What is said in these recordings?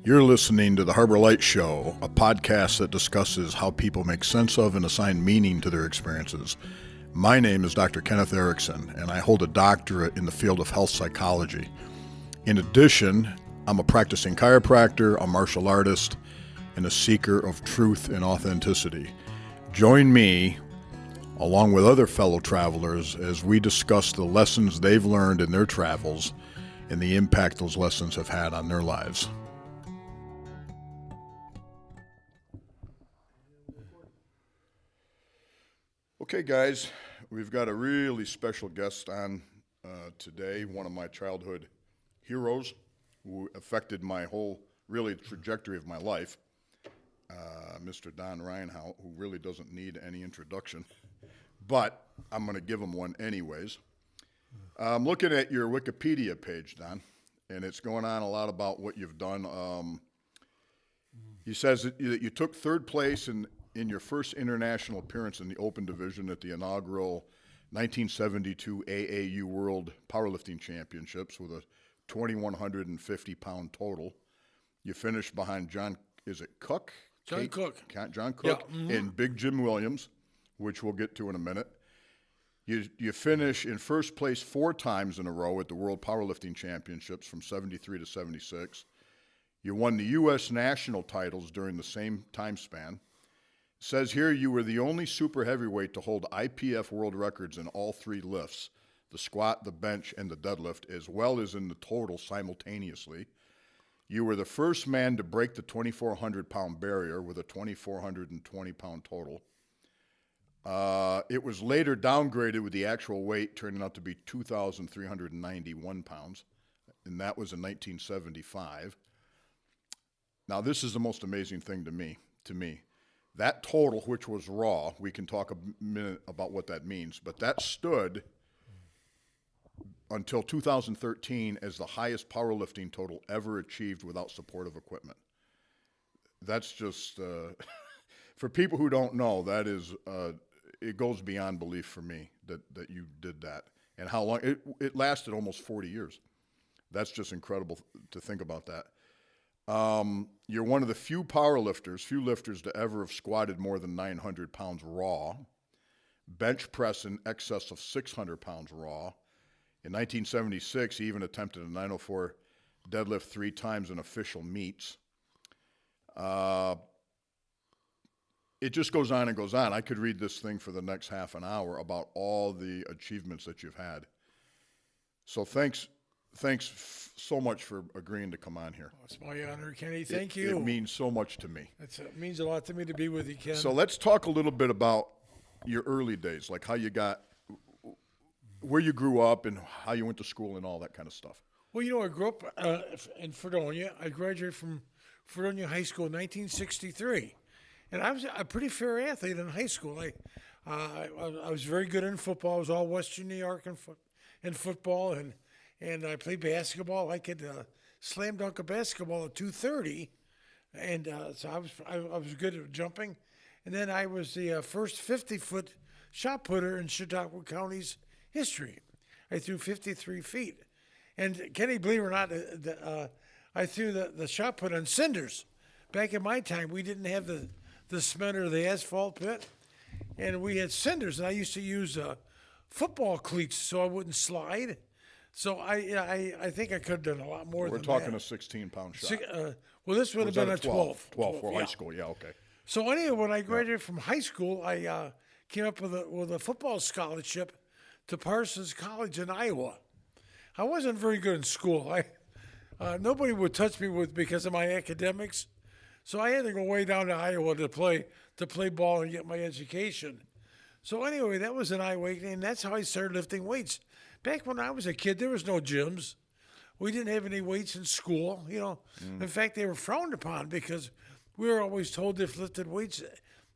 You're listening to The Harbor Light Show, a podcast that discusses how people make sense of and assign meaning to their experiences. My name is Dr. Kenneth Erickson, and I hold a doctorate in the field of health psychology. In addition, I'm a practicing chiropractor, a martial artist, and a seeker of truth and authenticity. Join me, along with other fellow travelers, as we discuss the lessons they've learned in their travels and the impact those lessons have had on their lives. Okay, guys, we've got a really special guest on today, one of my childhood heroes who affected my whole, really, trajectory of my life, Mr. Don Reinhoudt, who really doesn't need any introduction, but I'm going to give him one anyways. I'm looking at your Wikipedia page, Don, and it's going on a lot about what you've done. He says that you took third place in your first international appearance in the open division at the inaugural 1972 AAU World Powerlifting Championships with a 2,150-pound total. You finished behind John Cook? John Cook. And Big Jim Williams, which we'll get to in a minute. You finish in first place 4 times in a row at the World Powerlifting Championships from 73 to 76. You won the U.S. national titles during the same time span. Says here you were the only super heavyweight to hold IPF world records in all 3 lifts, the squat, the bench, and the deadlift, as well as in the total simultaneously. You were the first man to break the 2,400-pound barrier with a 2,420-pound total. It was later downgraded with the actual weight turning out to be 2,391 pounds, and that was in 1975. Now, this is the most amazing thing to me. That total, which was raw, we can talk a minute about what that means, but that stood until 2013 as the highest powerlifting total ever achieved without supportive equipment. That's just, for people who don't know, that is, it goes beyond belief for me that you did that. And how long, it lasted almost 40 years. That's just incredible to think about that. You're one of the few lifters to ever have squatted more than 900 pounds raw, bench press in excess of 600 pounds raw. In 1976, he even attempted a 904 deadlift 3 times in official meets. It just goes on and goes on. I could read this thing for the next half an hour about all the achievements that you've had. So thanks so much for agreeing to come on here. It's my honor, Kenny. Thank you. It means so much to me. It means a lot to me to be with you, Ken. So let's talk a little bit about your early days, like how you got, where you grew up and how you went to school and all that kind of stuff. Well, I grew up in Fredonia. I graduated from Fredonia High School in 1963. And I was a pretty fair athlete in high school. I was very good in football. I was all Western New York in football, and I played basketball. I could slam dunk a basketball at 230, and so I was good at jumping. And then I was the first 50-foot shot putter in Chautauqua County's history. I threw 53 feet. And Kenny, believe it or not, I threw the shot put on cinders. Back in my time, we didn't have the cement or the asphalt pit, and we had cinders. And I used to use football cleats so I wouldn't slide. So I think I could have done a lot more than that. We're talking a 16-pound shot. Well, this would have been a 12. 12 for high school, yeah, okay. So anyway, when I graduated from high school, I came up with a football scholarship to Parsons College in Iowa. I wasn't very good in school. Nobody would touch me because of my academics. So I had to go way down to Iowa to play ball and get my education. So anyway, that was an eye-awakening, and that's how I started lifting weights. Back when I was a kid, there was no gyms. We didn't have any weights in school. In fact, they were frowned upon because we were always told if lifted weights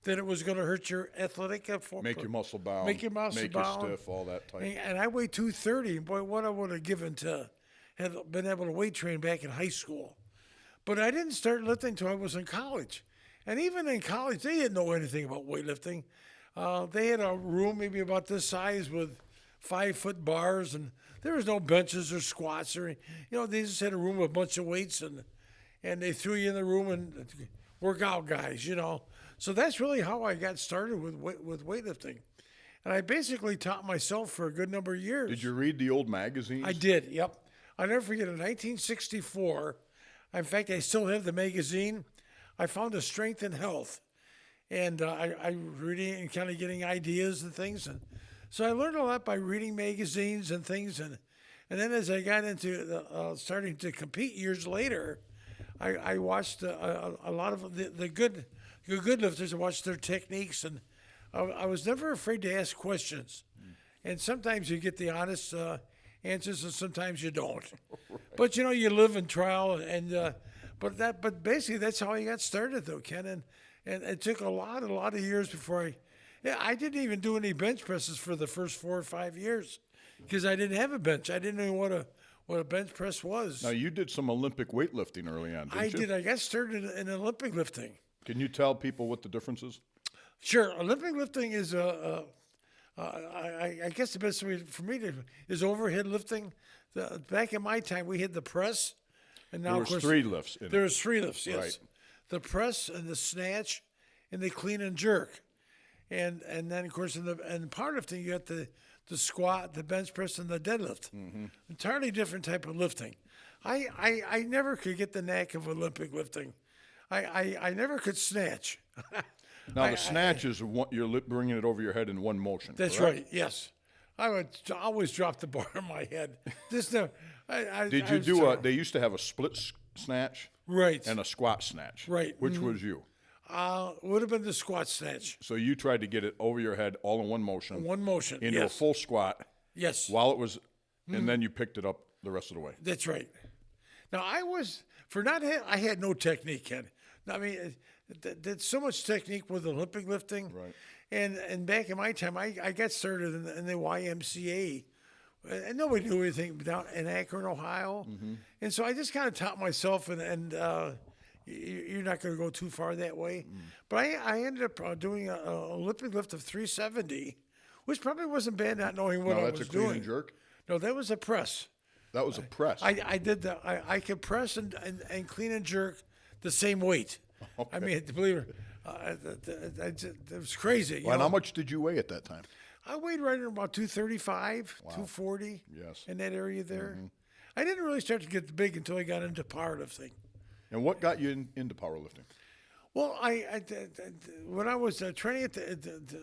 that it was going to hurt your athletic performance. Make your muscle bound. Make you stiff, all that type. And I weighed 230. Boy, what I would have given to have been able to weight train back in high school. But I didn't start lifting until I was in college. And even in college, they didn't know anything about weightlifting. They had a room maybe about this size with 5-foot bars, and there was no benches or squats or, they just had a room with a bunch of weights, and and they threw you in the room and work out guys, you know. So that's really how I got started with weightlifting. And I basically taught myself for a good number of years. Did you read the old magazines? I did, yep. I'll never forget in 1964, in fact, I still have the magazine. I found a Strength and Health. And I reading and kind of getting ideas and things. And so I learned a lot by reading magazines and things. And then as I got into starting to compete years later, I watched a lot of the good lifters. I watched their techniques, and I was never afraid to ask questions. And sometimes you get the honest answers, and sometimes you don't. Right. But you know, you live in trial, and but basically that's how I got started, though, Ken. And it took a lot of years before I didn't even do any bench presses for the first 4 or 5 years because I didn't have a bench. I didn't know what a bench press was. Now, you did some Olympic weightlifting early on, didn't you? I did. I got started in Olympic lifting. Can you tell people what the difference is? Sure. Olympic lifting is I guess the best way for me is overhead lifting. Back in my time, we had the press, and now There was 3 lifts. There was 3 lifts. Yes, Right. The press and the snatch, and the clean and jerk, and then of course in powerlifting you got the squat, the bench press, and the deadlift. Mm-hmm. Entirely different type of lifting. I never could get the knack of Olympic lifting. I never could snatch. Now, the snatch is you're bringing it over your head in one motion. That's correct? right, yes. I would always drop the bar on my head. Just Did you do they used to have a split snatch? Right. And a squat snatch. Right. Which was you? Would have been the squat snatch. So you tried to get it over your head all in one motion. One motion, into yes. a full squat. Yes. While it was, and then you picked it up the rest of the way. That's right. Now I had no technique, Ken. I mean, there's so much technique with Olympic lifting. Right. And back in my time, I got started in the YMCA, and nobody knew anything down in Akron, Ohio. Mm-hmm. And so I just kind of taught myself, and you're not going to go too far that way. Mm. But I ended up doing an Olympic lift of 370, which probably wasn't bad, not knowing what I was doing. That's a clean and jerk? No, that was a press. That was a press. I did I could press and clean and jerk the same weight. Okay. I mean, believe it, it was crazy. Well, and how much did you weigh at that time? I weighed right around about 235, wow. 240. Yes. In that area there. Mm-hmm. I didn't really start to get big until I got into powerlifting. And what got you into powerlifting? Well, when I was training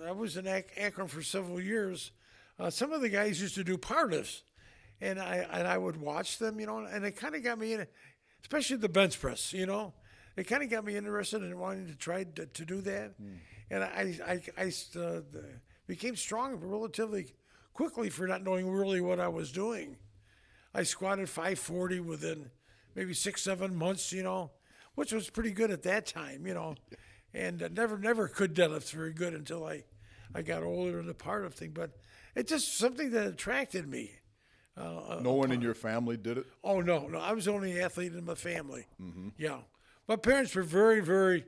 I was in Akron for several years. Some of the guys used to do powerlifts, and I would watch them, you know, and it kind of got me in, especially the bench press, you know. It kind of got me interested in wanting to try to do that, and I became strong relatively quickly for not knowing really what I was doing. I squatted 540 within maybe 6-7 months, you know, which was pretty good at that time, you know, and never could deadlift very good until I got older in the powerlifting, but it's just something that attracted me. No one in your family did it? Oh, no. I was the only athlete in my family. Mm-hmm. Yeah. My parents were very, very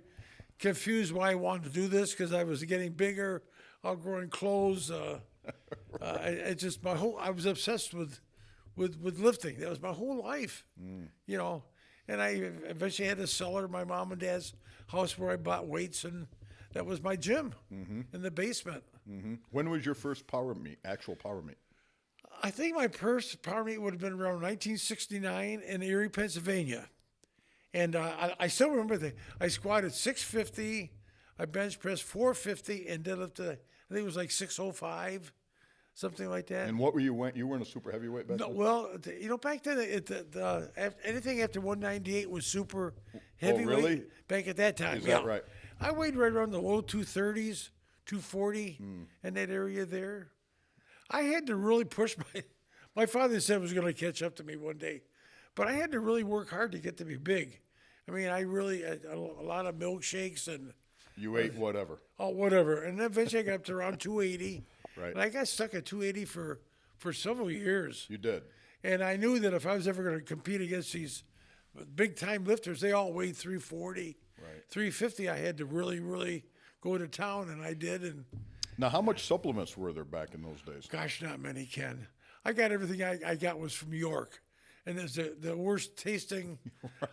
confused why I wanted to do this because I was getting bigger, outgrowing clothes. I was obsessed with lifting. That was my whole life, you know. And I eventually had to sell my mom and dad's house where I bought weights, and that was my gym in the basement. Mm-hmm. When was your first actual power meet? I think my first power meet would have been around 1969 in Erie, Pennsylvania. And I still remember I squatted 650, I bench pressed 450, and deadlifted, I think it was like 605, something like that. And what were you you weren't a super heavyweight back then? No, well, you know, back then, anything after 198 was super heavyweight. Oh, really? Back at that time, Is that right? I weighed right around the low 230s, 240, in that area there. I had to really push my father said was going to catch up to me one day, but I had to really work hard to get to be big. I mean, I really a lot of milkshakes and you ate whatever. Oh, whatever, and then eventually I got up to around 280. Right. And I got stuck at 280 for several years. You did. And I knew that if I was ever going to compete against these big time lifters, they all weighed 340, right. 350. I had to really, really go to town, and I did. And now, how much supplements were there back in those days? Gosh, not many, Ken. I got everything I got was from York. and it's the worst tasting.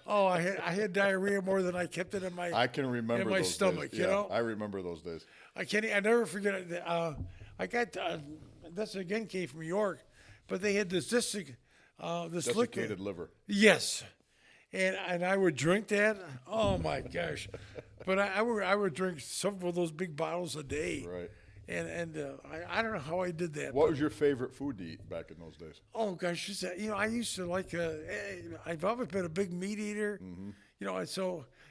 Oh, I had diarrhea more than I kept it in my. I can remember in my those stomach. days. You Yeah, know, I remember those days. I never forget it. I got this again came from New York, but they had this Desiccated liver. Yes, and I would drink that. Oh my gosh! But I would drink several of those big bottles a day. Right. And I don't know how I did that. What was your favorite food to eat back in those days? Oh gosh, I used to like. I've always been a big meat eater.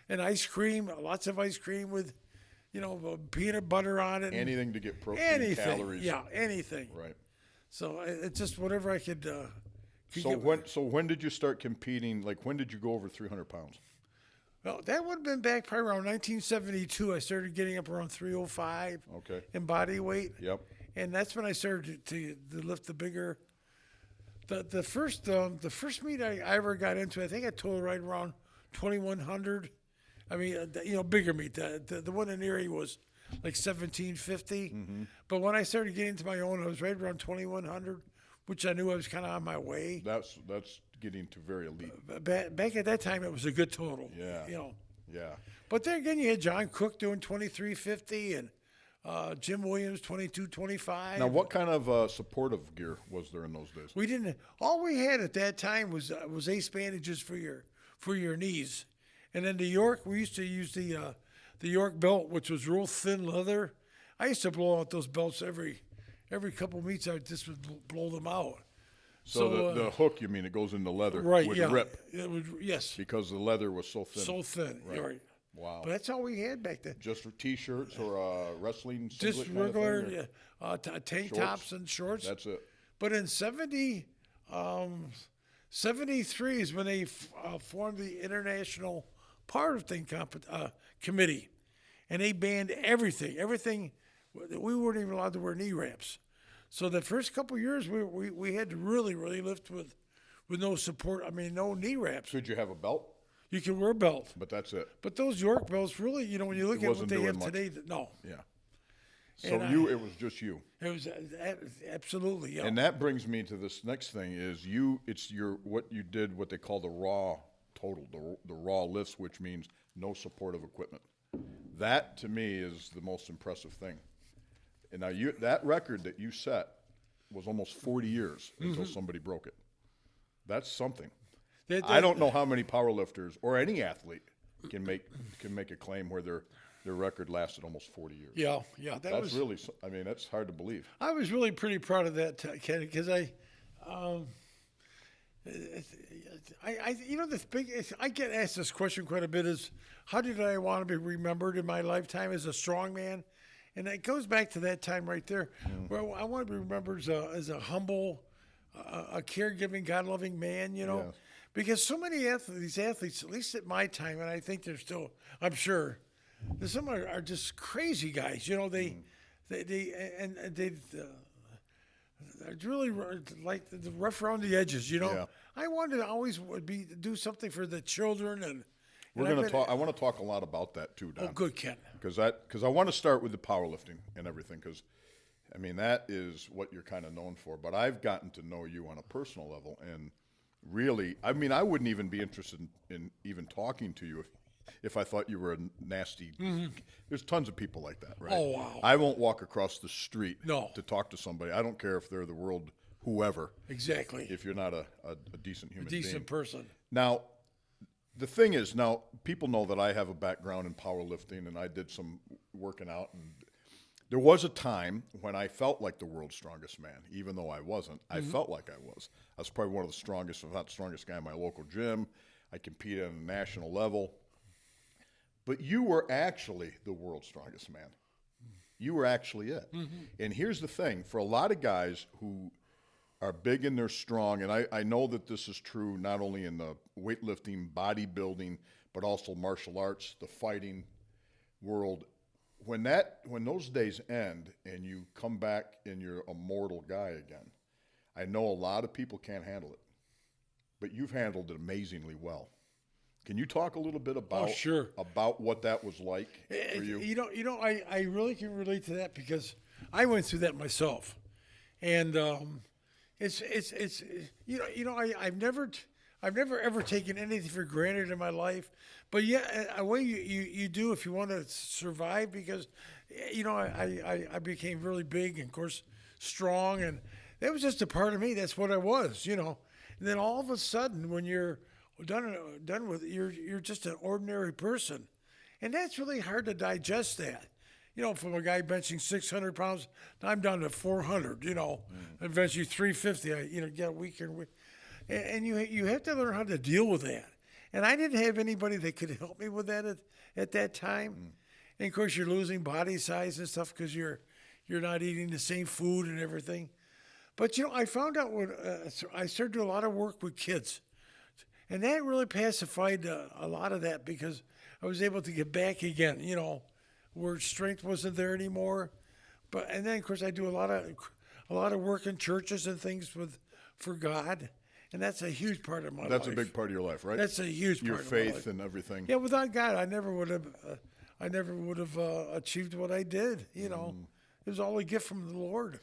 And ice cream, lots of ice cream with, peanut butter on it. Anything to get protein, Anything, calories. yeah, anything. Right. So it's just whatever I could. So when did you start competing? Like when did you go over 300 pounds? Well, that would have been back probably around 1972. I started getting up around 305 Okay. in body weight. Yep. And that's when I started to lift the bigger. The first meet I ever got into, I think I totaled right around 2,100. I mean, bigger meet. The one in Erie was like 1,750. Mm-hmm. But when I started getting to my own, I was right around 2,100, which I knew I was kind of on my way. That's getting to very elite. Back at that time, it was a good total. Yeah. Yeah. But then again, you had John Cook doing 2350 and Jim Williams 2225. Now, what kind of supportive gear was there in those days? We didn't. All we had at that time was ace bandages for your knees, and then the York. We used to use the York belt, which was real thin leather. I used to blow out those belts every couple meets. I just would blow them out. So the hook, you mean, it goes in the leather, right? would Yeah, rip it would. Yes, because the leather was so thin. so thin. Right. Right. Wow. But that's all we had back then. Just for T-shirts or wrestling Just singlet kind of thing, regular or tank shorts? tops and shorts. That's it. But in 73 is when they formed the International Powerlifting Committee, and they banned everything. Everything, we weren't even allowed to wear knee wraps. So the first couple of years, we had to really lift with no support. I mean, no knee wraps. Could you have a belt? You can wear a belt, But that's it. but those York belts really, when you look at what wasn't they doing have much. today, no, Yeah. So And it was just you. it was absolutely. Yeah. And that brings me to this next thing is what you did, what they call the raw total, the raw lifts, which means no supportive equipment. That to me is the most impressive thing. And now that record that you set was almost 40 years until somebody broke it. That's something. I don't know how many powerlifters or any athlete can make a claim where their record lasted almost 40 years. Yeah. That's really, I mean, that's hard to believe. I was really pretty proud of that, Ken, because I get asked this question quite a bit: is how did I want to be remembered in my lifetime as a strongman? And it goes back to that time right there, where I want to be remembered as a humble, a caregiving, God-loving man. Yes. Because so many these athletes, at least at my time, and I think they're still, I'm sure, some are just crazy guys. They really like the rough around the edges. Yeah. I wanted to always do something for the children, and We're going to talk. I want to talk a lot about that too, Don. oh, good, Ken. Because I want to start with the powerlifting and everything. Because I mean that is what you're kind of known for. But I've gotten to know you on a personal level, and really, I mean, I wouldn't even be interested in even talking to you if I thought you were a nasty. There's tons of people like that, right? Oh, wow. I won't walk across the street No. to talk to somebody. I don't care if they're the world whoever. Exactly. If you're not a decent human being. Decent person. Now, the thing is, now people know that I have a background in powerlifting, and I did some working out. And there was a time when I felt like the world's strongest man, even though I wasn't. I felt like I was. I was probably one of the strongest, if not the strongest guy in my local gym. I competed at a national level. But you were actually the world's strongest man. You were actually it. And here's the thing. For a lot of guys who are big and they're strong, and I know that this is true not only in the weightlifting, bodybuilding, but also martial arts, the fighting world. When those days end and you come back and you're a mortal guy again, I know a lot of people can't handle it. But you've handled it amazingly well. Can you talk a little bit about about what that was like for you? I really can relate to that because I went through that myself, and I've never I've never ever taken anything for granted in my life, but yeah, a way you do if you want to survive, because I became really big and of course strong, and that was just a part of me. That's what I was. And then all of a sudden when you're done with it, you're just an ordinary person, and that's really hard to digest. That. From a guy benching 600 pounds, I'm down to 400. Eventually 350. I get weaker and weaker. And you have to learn how to deal with that. And I didn't have anybody that could help me with that at that time. And of course, you're losing body size and stuff because you're not eating the same food and everything. But I found out when I started doing a lot of work with kids, and that really pacified a lot of that, because I was able to get back again. Where strength wasn't there anymore. And then of course I do a lot of work in churches and things for God. And that's a huge part of my life. That's a big part of your life, right? That's a huge part of my life. Your faith and everything. Yeah, without God, I never would have achieved what I did. It was all a gift from the Lord.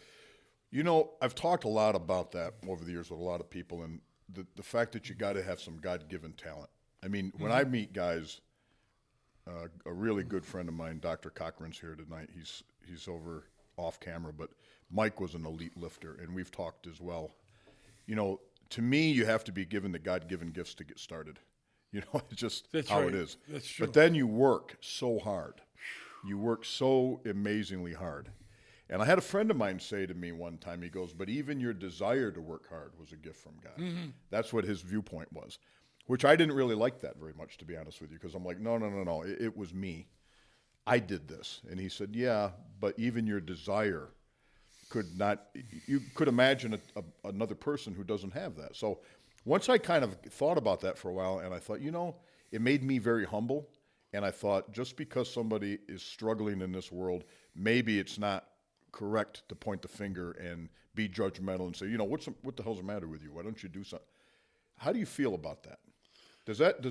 I've talked a lot about that over the years with a lot of people, and the fact that you got to have some God-given talent. I mean, when I meet guys, a really good friend of mine, Dr. Cochran's here tonight. He's over off camera, but Mike was an elite lifter, and we've talked as well. To me, you have to be given the God-given gifts to get started. It's just That's how right. it is. That's true. But then you work so hard. You work so amazingly hard. And I had a friend of mine say to me one time, he goes, but even your desire to work hard was a gift from God. Mm-hmm. That's what his viewpoint was, which I didn't really like that very much, to be honest with you, because I'm like, no. It was me. I did this. And he said, yeah, but even your desire could not, you could imagine another person who doesn't have that. So once I kind of thought about that for a while, and I thought, it made me very humble. And I thought, just because somebody is struggling in this world, maybe it's not correct to point the finger and be judgmental and say, what the hell's the matter with you? Why don't you do something? How do you feel about that? Does that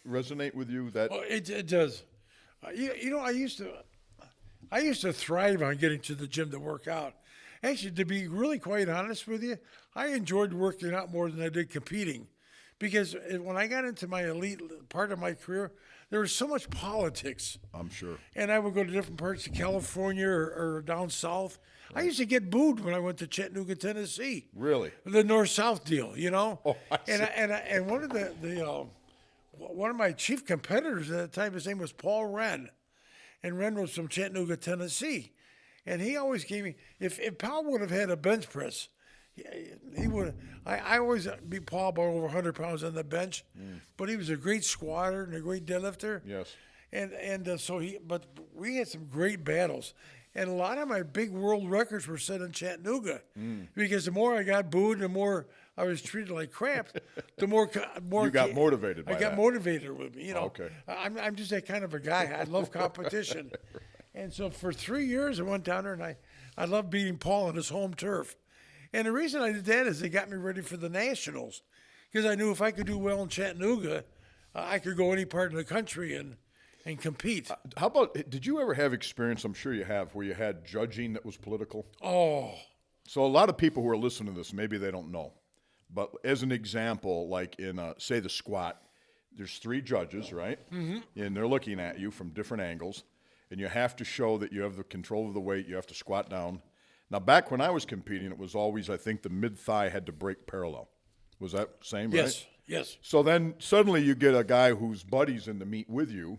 resonate with you? Well, it does. I used to thrive on getting to the gym to work out. Actually, to be really quite honest with you, I enjoyed working out more than I did competing, because when I got into my elite part of my career, there was so much politics. I'm sure. And I would go to different parts of California or down south. Right. I used to get booed when I went to Chattanooga, Tennessee. Really? The north-south deal, Oh, I see. And one of one of my chief competitors at the time, his name was Paul Wren, and Wren was from Chattanooga, Tennessee, and he always gave me, if Paul would have had a bench press, he would. I always beat Paul by over 100 pounds on the bench, but he was a great squatter and a great deadlifter. Yes. But we had some great battles, and a lot of my big world records were set in Chattanooga, because the more I got booed, the more I was treated like crap, the more you got motivated by I got that. motivated with me. Okay. I'm just that kind of a guy. I love competition, and so for 3 years I went down there, and I loved beating Paul on his home turf. And the reason I did that is they got me ready for the Nationals, because I knew if I could do well in Chattanooga, I could go any part of the country and compete. How about, did you ever have experience, I'm sure you have, where you had judging that was political? Oh. So a lot of people who are listening to this, maybe they don't know. But as an example, like in, say, the squat, there's 3 judges, right? Mm-hmm. And they're looking at you from different angles. And you have to show that you have the control of the weight. You have to squat down. Now, back when I was competing, it was always, I think, the mid-thigh had to break parallel. Was that same, Yes, right? yes. So then suddenly you get a guy whose buddy's in the meet with you,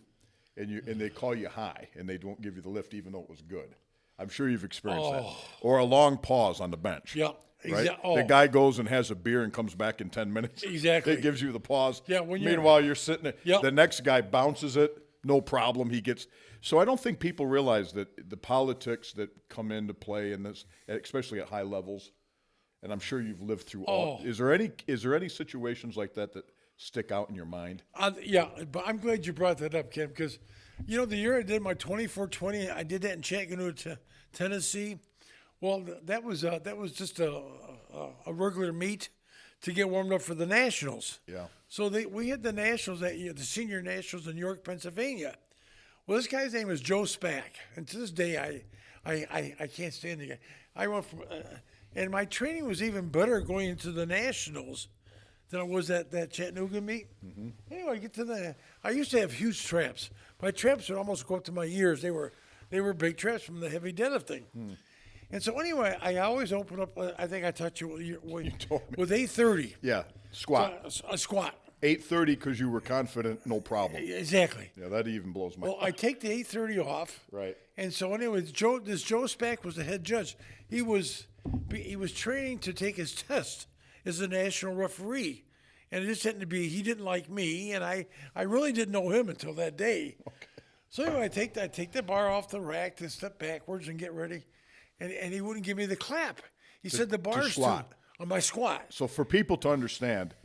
and they call you high, and they don't give you the lift even though it was good. I'm sure you've experienced that. Or a long pause on the bench. Yeah. Right? The guy goes and has a beer and comes back in 10 minutes. Exactly. It gives you the pause. Yeah. Meanwhile, you're sitting there. Yep. The next guy bounces it. No problem. He gets. So I don't think people realize that the politics that come into play in this, especially at high levels, and I'm sure you've lived through all. Is there any situations like that stick out in your mind? Yeah, but I'm glad you brought that up, Ken, because the year I did my 24-20, I did that in Chattanooga, Tennessee. Well, that was just a regular meet to get warmed up for the Nationals. Yeah. So we had the Nationals that year, the senior Nationals in York, Pennsylvania. Well, this guy's name was Joe Spack, and to this day I can't stand the guy. I went from, and my training was even better going into the Nationals than it was that Chattanooga meet. Mm-hmm. Anyway, I get to I used to have huge traps. My traps would almost go up to my ears. They were big traps from the heavy deadlifting. And so anyway, I always open up. I think I touched you with 830. Yeah, squat. So, a squat. 830 because you were confident, no problem. Exactly. Yeah, that even blows my. Well, I take the 830 off. Right. And so anyway, Joe Spack was the head judge. He was training to take his test as a national referee, and it just happened to be he didn't like me, and I really didn't know him until that day. Okay. So anyway, I take the bar off the rack to step backwards and get ready, and he wouldn't give me the clap. He said the bar's too on my squat. So for people to understand,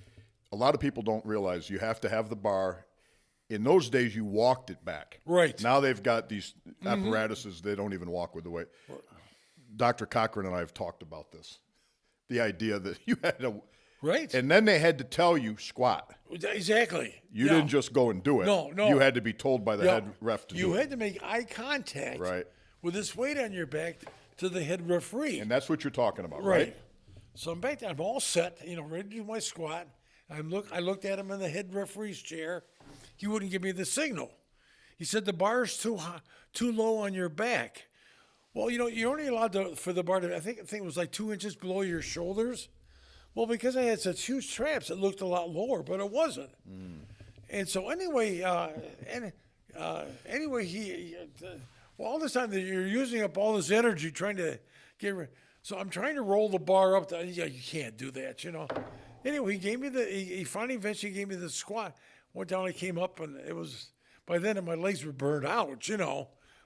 a lot of people don't realize you have to have the bar. In those days, you walked it back. Right. Now they've got these apparatuses. They don't even walk with the weight. Dr. Cochran and I have talked about this. The idea that you had to. Right. And then they had to tell you squat. Exactly. You didn't just go and do it. No. You had to be told by the head ref to do it. You had to make eye contact with this weight on your back to the head referee. And that's what you're talking about, right? So I'm back there. I'm all set, ready to do my squat. I looked at him in the head referee's chair. He wouldn't give me the signal. He said the bar's too low on your back. Well, you're only allowed for the bar to, I think it was like 2 inches below your shoulders. Well, because I had such huge traps, it looked a lot lower, but it wasn't. And so anyway, all this time that you're using up all this energy trying to get rid. So I'm trying to roll the bar up. You can't do that, Anyway, he gave me he finally eventually gave me the squat. Went down, I came up, and it was, by then my legs were burned out,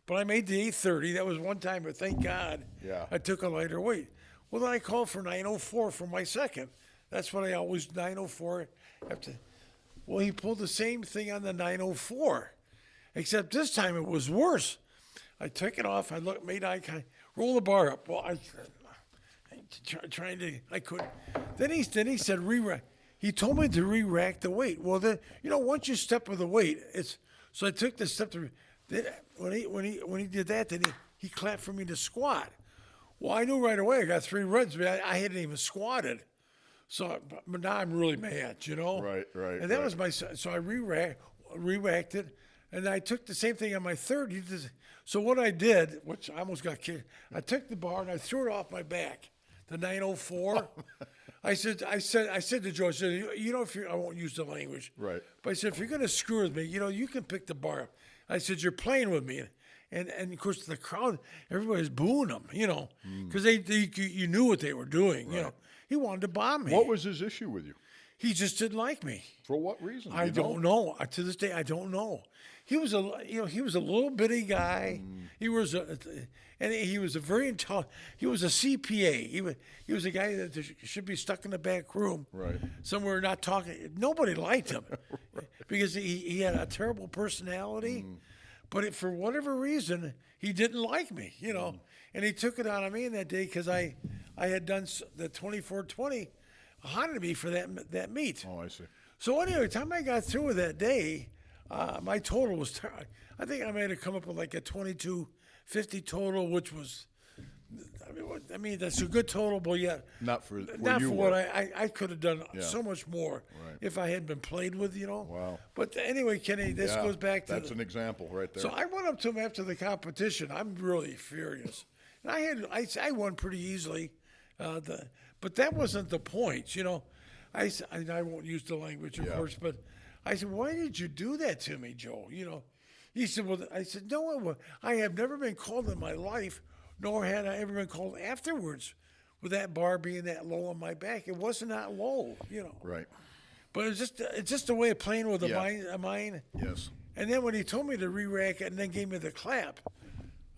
But I made the 830. That was one time, but thank God I took a lighter weight. Well, then I called for 904 for my second. That's what I always, 904. Well, he pulled the same thing on the 904, except this time it was worse. I took it off. I made eye contact, roll the bar up. Well, I couldn't. Then he said, re-rack. He told me to re-rack the weight. Well, then, once you step with the weight, so I took the step to, then when he did that, then he clapped for me to squat. Well, I knew right away I got 3 reds, but I hadn't even squatted. So, but now I'm really mad, Right. And that was so I re-racked it, and I took the same thing on my third. So what I did, which I almost got kicked, I took the bar and I threw it off my back, the 904. I said to Joe, I said, I won't use the language. Right. But I said, if you're going to screw with me, you can pick the bar up. I said, you're playing with me. And of course, the crowd, everybody's booing him, because you knew what they were doing, He wanted to bomb me. What was his issue with you? He just didn't like me. For what reason? I don't know. To this day, I don't know. He was a little bitty guy. He was a very intelligent. He was a CPA. He was a guy that should be stuck in the back room, somewhere not talking. Nobody liked him because he had a terrible personality. But for whatever reason, he didn't like me, and he took it out on me in that day because I had done the 24-20 haunted me for that meet. Oh, I see. So anyway, the time I got through with that day, my total was, I think I might have come up with like a 2250 total, which was, I mean that's a good total, but yet not for what I could have done so much more if I had been played with, Wow. But anyway, Kenny, this goes back to that's an example right there. So I went up to him after the competition. I'm really furious, and I won pretty easily, but that wasn't the point, I won't use the language, of course, but I said, why did you do that to me, Joe? He said, well, I said, no, I have never been called in my life, nor had I ever been called afterwards with that bar being that low on my back. It wasn't that low, Right. But it's just a way of playing with a mind. Yes. And then when he told me to re-rack it and then gave me the clap,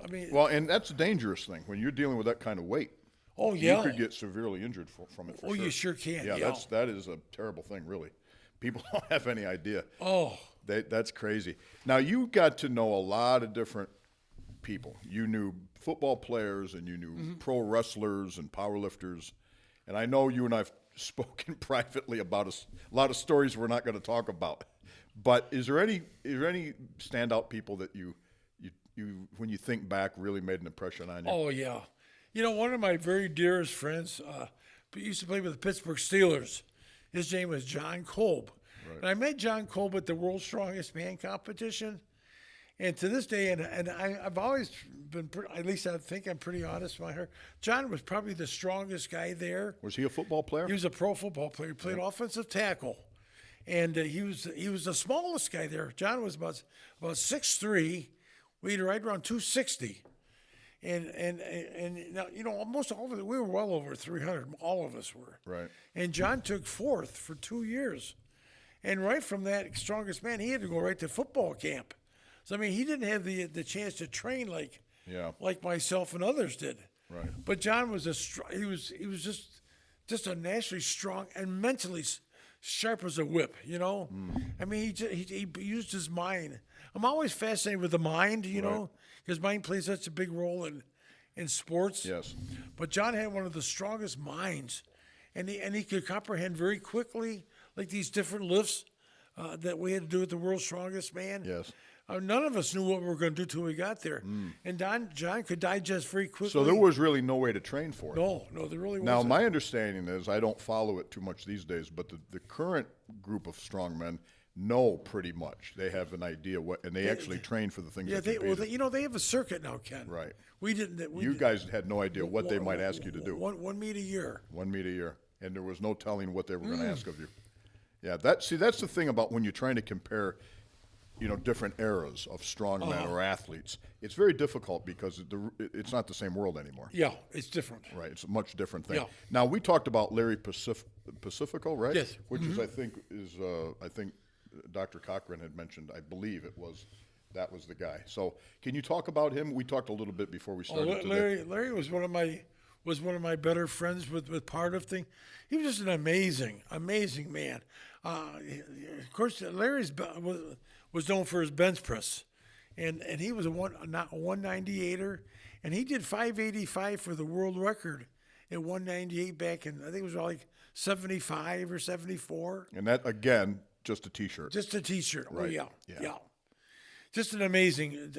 I mean. Well, and that's a dangerous thing when you're dealing with that kind of weight. Oh, yeah. You could get severely injured from it. You sure can. Yeah, that is a terrible thing, really. People don't have any idea. Oh. That's crazy. Now, you got to know a lot of different people. You knew football players and you knew pro wrestlers and powerlifters. And I know you and I have spoken privately about a lot of stories we're not going to talk about. But is there any standout people that you when you think back really made an impression on you? Oh, yeah. One of my very dearest friends used to play with the Pittsburgh Steelers. His name was John Kolb. Right. And I met John Kolb at the World's Strongest Man competition. And to this day, I've always been, at least I think I'm pretty honest with my heart, John was probably the strongest guy there. Was he a football player? He was a pro football player. He played offensive tackle. And he was the smallest guy there. John was about 6'3", weighed right around 260. And now, almost all of it, we were well over 300. All of us were. Right. And John took fourth for 2 years. And right from that strongest man, he had to go right to football camp. So, I mean, he didn't have the chance to train like myself and others did. Right. But John was he was just a naturally strong and mentally sharp as a whip, I mean, he used his mind. I'm always fascinated with the mind, because mind plays such a big role in sports. Yes. But John had one of the strongest minds, and he could comprehend very quickly, like these different lifts that we had to do at the World's Strongest Man. Yes. None of us knew what we were going to do till we got there. And John could digest very quickly. So there was really no way to train for it. No, there really wasn't. Now, my understanding is, I don't follow it too much these days, but the current group of strongmen know pretty much. They have an idea and they actually train for the things that they have a circuit now, Ken. Right. We didn't. You guys had no idea what they might ask you to do. One meet a year. 1 meet a year. And there was no telling what they were going to ask of you. Yeah, that's the thing about when you're trying to compare, different eras of strongmen or athletes. It's very difficult because it's not the same world anymore. Yeah, it's different. Right, it's a much different thing. Yeah. Now, we talked about Larry Pacifico, right? Yes. Which is, I think Dr. Cochran had mentioned, I believe that was the guy. So can you talk about him? We talked a little bit before we started today. Larry was one of my better friends with Powerlifting. He was just an amazing man. Of course, Larry's was known for his bench press, and he was a 198er, and he did 585 for the world record at 198 back in, I think it was like 75 or 74. And that, again, just a T-shirt. Just a T-shirt. Right. Oh, yeah. Just an amazing.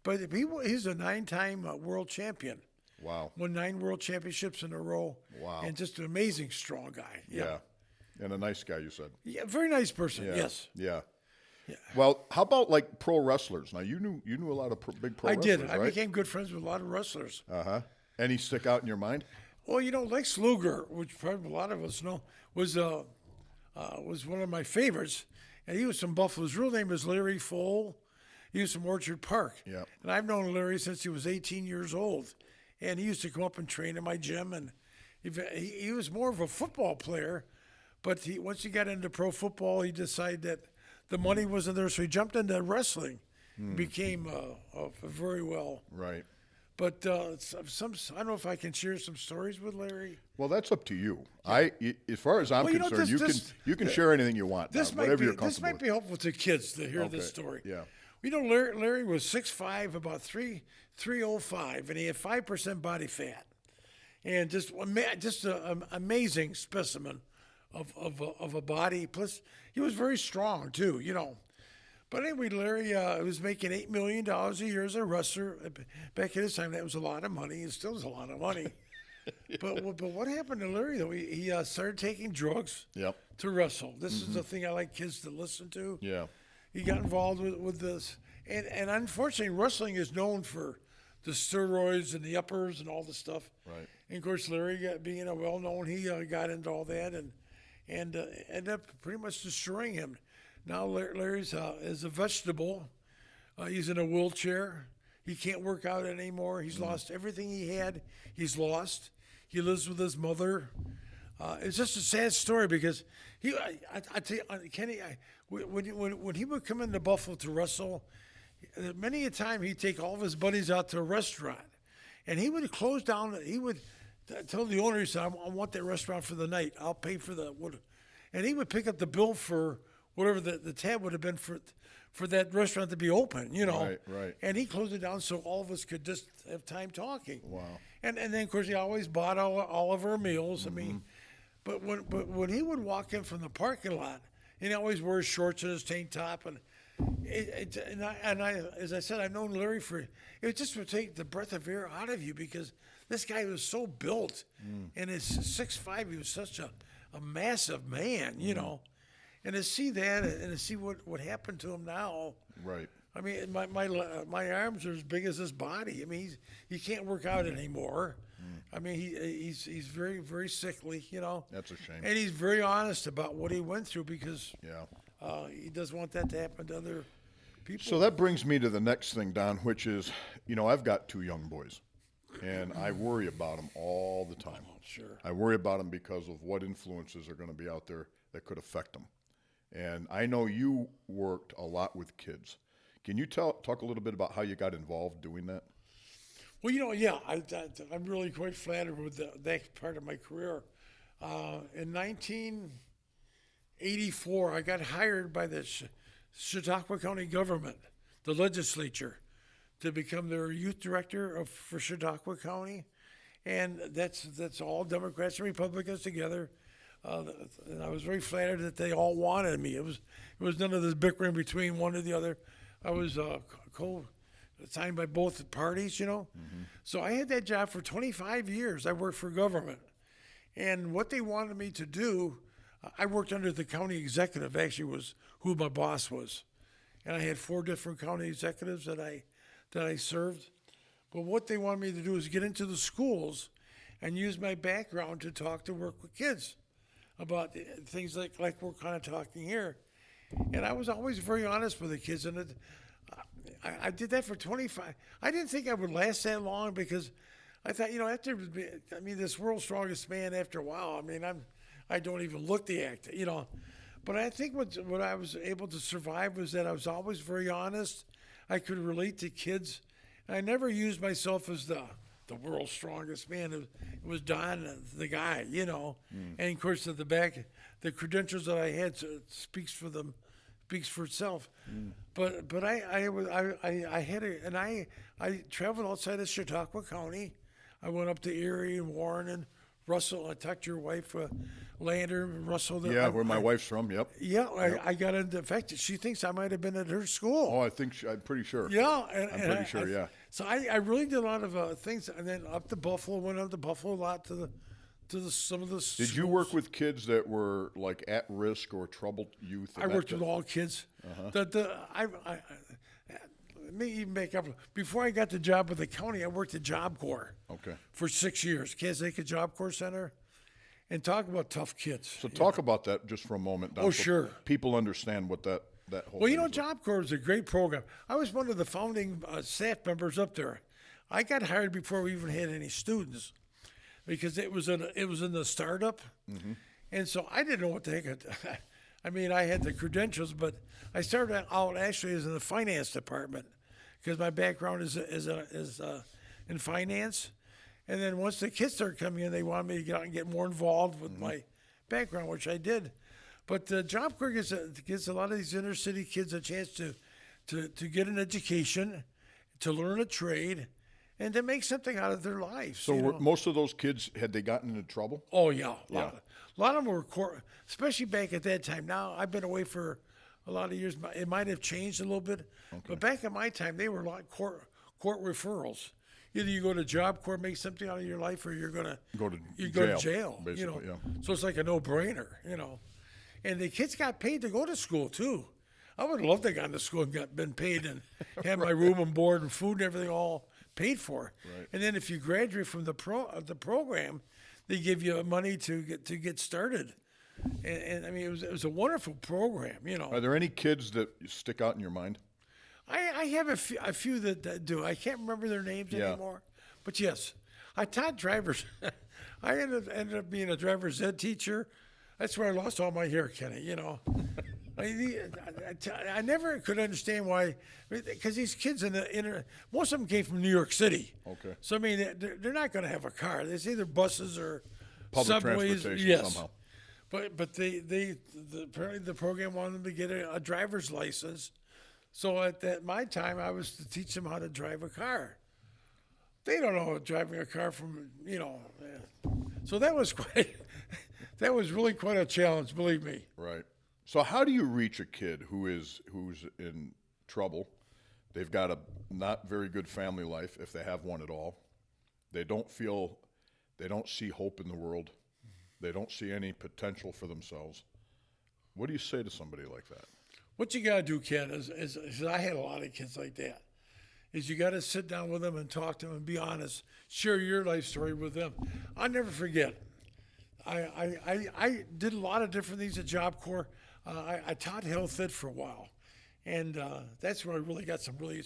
But he's a 9-time world champion. Wow. Won 9 world championships in a row. Wow. And just an amazing strong guy. Yeah. And a nice guy, you said. Yeah, very nice person. Yeah. Yes. Yeah. Well, how about like pro wrestlers? Now you knew a lot of big pro wrestlers, I did. right? I became good friends with a lot of wrestlers. Any stick out in your mind? Well, Lex Luger, which probably a lot of us know, was one of my favorites, and he was from Buffalo. His real name is Larry Fole. He was from Orchard Park. Yeah. And I've known Larry since he was 18 years old, and he used to come up and train in my gym. And he was more of a football player, but once he got into pro football, he decided that the money wasn't there, so he jumped into wrestling. Became very well. Right. But I don't know if I can share some stories with Larry. Well, that's up to you. As far as I'm concerned, you can share anything you want. You're comfortable This might be helpful to kids to hear this story. Yeah. Larry was 6'5", about 305, and he had 5% body fat, and just an amazing specimen of a body. Plus, he was very strong too, But anyway, Larry was making $8 million a year as a wrestler. Back at his time, that was a lot of money. It still is a lot of money. But what happened to Larry, though? He started taking drugs to wrestle. This is the thing I like kids to listen to. Yeah. He got involved with this. And unfortunately, wrestling is known for the steroids and the uppers and all the stuff. Right. And, of course, Larry, being a well-known, he got into all that and ended up pretty much destroying him. Now Larry's is a vegetable. He's in a wheelchair. He can't work out anymore. He's lost everything he had. He's lost. He lives with his mother. It's just a sad story because I tell you, Kenny, when he would come into Buffalo to wrestle, many a time he'd take all of his buddies out to a restaurant, and he would close down. He would tell the owner, he said, "I want that restaurant for the night. I'll pay for and he would pick up the bill for whatever the tab would have been for that restaurant to be open, Right. And he closed it down so all of us could just have time talking. Wow. And then of course he always bought all of our meals. I mean, but when he would walk in from the parking lot, and he always wears shorts and his tank top, and I as I said, I've known Larry it just would take the breath of air out of you because this guy was so built, and at 6'5", he was such a a massive man, you know, and to see that and to see what happened to him now. Right. I mean, my arms are as big as his body. I mean, he can't work out anymore. I mean, he's very, very sickly, you know. That's a shame. And he's very honest about what he went through because Yeah. he doesn't want that to happen to other people. So that brings me to the next thing, Don, which is, you know, I've got 2 young boys, and I worry about them all the time. Sure. I worry about them because of what influences are going to be out there that could affect them. And I know you worked a lot with kids. Can you talk a little bit about how you got involved doing that? Well, you know, yeah, I'm really quite flattered with that part of my career. In 1984, I got hired by the Chautauqua County government, the legislature, to become their youth director for Chautauqua County. And that's all Democrats and Republicans together. And I was very flattered that they all wanted me. It was none of this bickering between one or the other. I was signed by both parties, you know. So I had that job for 25 years. I worked for government. And what they wanted me to do, I worked under the county executive, actually was who my boss was. And I had 4 different county executives that I served. But what they wanted me to do is get into the schools and use my background to work with kids about things like we're kind of talking here. And I was always very honest with the kids. And I did that for 25. I didn't think I would last that long because I thought, you know, this world's strongest man after a while, I mean, I don't even look the act, you know. But I think what I was able to survive was that I was always very honest. I could relate to kids. I never used myself as the world's strongest man. It was Don, the guy, you know. And of course, at the back, the credentials that I had speaks for itself. But I traveled outside of Chautauqua County. I went up to Erie and Warren and Russell. I talked to your wife, Lander, Russell. Yeah, where my wife's from. Yep. Yeah, I got into. In fact, she thinks I might have been at her school. Oh, I'm pretty sure. Yeah, I'm pretty sure. Yeah. So I really did a lot of things, and then up to Buffalo. Went up to Buffalo a lot to some of the. Did you work with kids that were like at risk or troubled youth? I worked with all kids. Let me even make up. Before I got the job with the county, I worked at Job Corps. Okay. For 6 years, Kansas Job Corps Center, and talk about tough kids. So talk about that just for a moment, Don, Oh, so sure. people understand what that whole. Well, you thing know, is. Job Corps is a great program. I was one of the founding staff members up there. I got hired before we even had any students, because it was in the startup, and so I didn't know what the heck. I mean, I had the credentials, but I started out actually as in the finance department, because my background is in finance. And then once the kids started coming in, they wanted me to get out and get more involved with my background, which I did. But Job Corps gives a lot of these inner city kids a chance to get an education, to learn a trade, and to make something out of their lives. So were most of those kids, had they gotten into trouble? Oh yeah, a lot of them were especially back at that time. Now I've been away for a lot of years. It might have changed a little bit, but back in my time, they were a lot of court referrals. Either you go to Job Corps, make something out of your life, or you're gonna go to jail. Basically, So it's like a no-brainer, you know. And the kids got paid to go to school too. I would love to have gone to school and been paid and had my room and board and food and everything all paid for. Right. And then if you graduate from the program, they give you money to get started. And I mean, it was a wonderful program, you know. Are there any kids that stick out in your mind? I have a few that do. I can't remember their names anymore. But yes, I taught drivers. I ended up being a driver's ed teacher. That's where I lost all my hair, Kenny, you know. I never could understand why, because these kids most of them came from New York City. Okay. So I mean, they're not going to have a car. It's either buses or Public subways. transportation somehow. But apparently the program wanted them to get a driver's license. So at my time, I was to teach them how to drive a car. They don't know driving a car from, you know. So that was really quite a challenge, believe me. Right. So how do you reach a kid who's in trouble? They've got a not very good family life, if they have one at all. They don't see hope in the world. They don't see any potential for themselves. What do you say to somebody like that? What you got to do, Ken, is I had a lot of kids like that, is you got to sit down with them and talk to them and be honest. Share your life story with them. I'll never forget. I did a lot of different things at Job Corps. I taught Health Ed for a while. And that's where I really got some really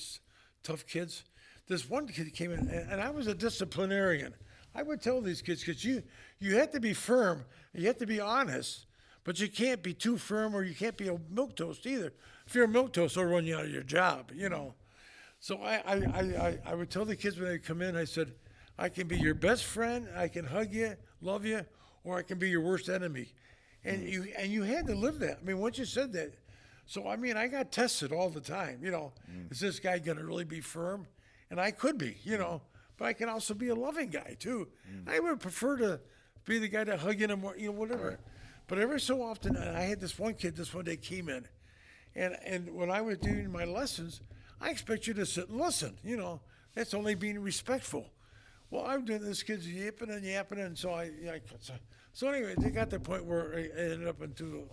tough kids. This one kid came in, and I was a disciplinarian. I would tell these kids, because you have to be firm, you have to be honest, but you can't be too firm or you can't be a milquetoast either. If you're a milquetoast, they'll run you out of your job, you know. So I would tell the kids when they come in, I said, I can be your best friend, I can hug you, love you, or I can be your worst enemy. And you had to live that. I mean, once you said that, so I mean, I got tested all the time, you know. Is this guy gonna really be firm? And I could be, you know, but I can also be a loving guy too. I would prefer to be the guy to hug in him, or, you know, whatever. Right. But every so often, I had this one kid, this one day came in, and when I was doing my lessons, I expect you to sit and listen, you know. That's only being respectful. Well, I'm doing this kid's yipping, and so so anyway, they got to the point where I ended up into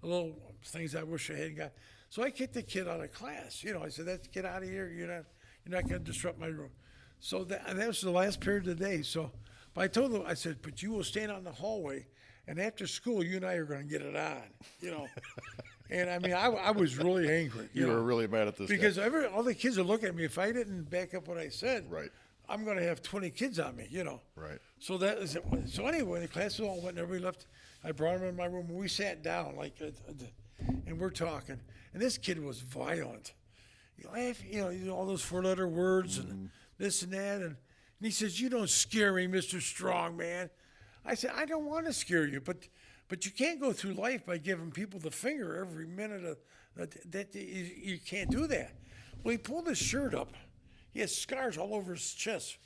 a little things I wish I hadn't got. So I kicked the kid out of class. You know, I said, "That's get out of here. You're not going to disrupt my room." So that was the last period of the day. So, but I told them, I said, "But you will stand out in the hallway, and after school, you and I are going to get it on." You know. And I mean, I was really angry. You were really mad at this because guy. all the kids would look at me. If I didn't back up what I said, right, I'm going to have 20 kids on me, you know. Right. So that is it. So anyway, the class all went and everybody left. I brought him in my room and we sat down and we're talking. And this kid was violent. You know, all those 4-letter words and this and that. And he says, "You don't scare me, Mr. Strongman." I said, "I don't want to scare you, but you can't go through life by giving people the finger every minute. You can't do that." Well, he pulled his shirt up. He had scars all over his chest.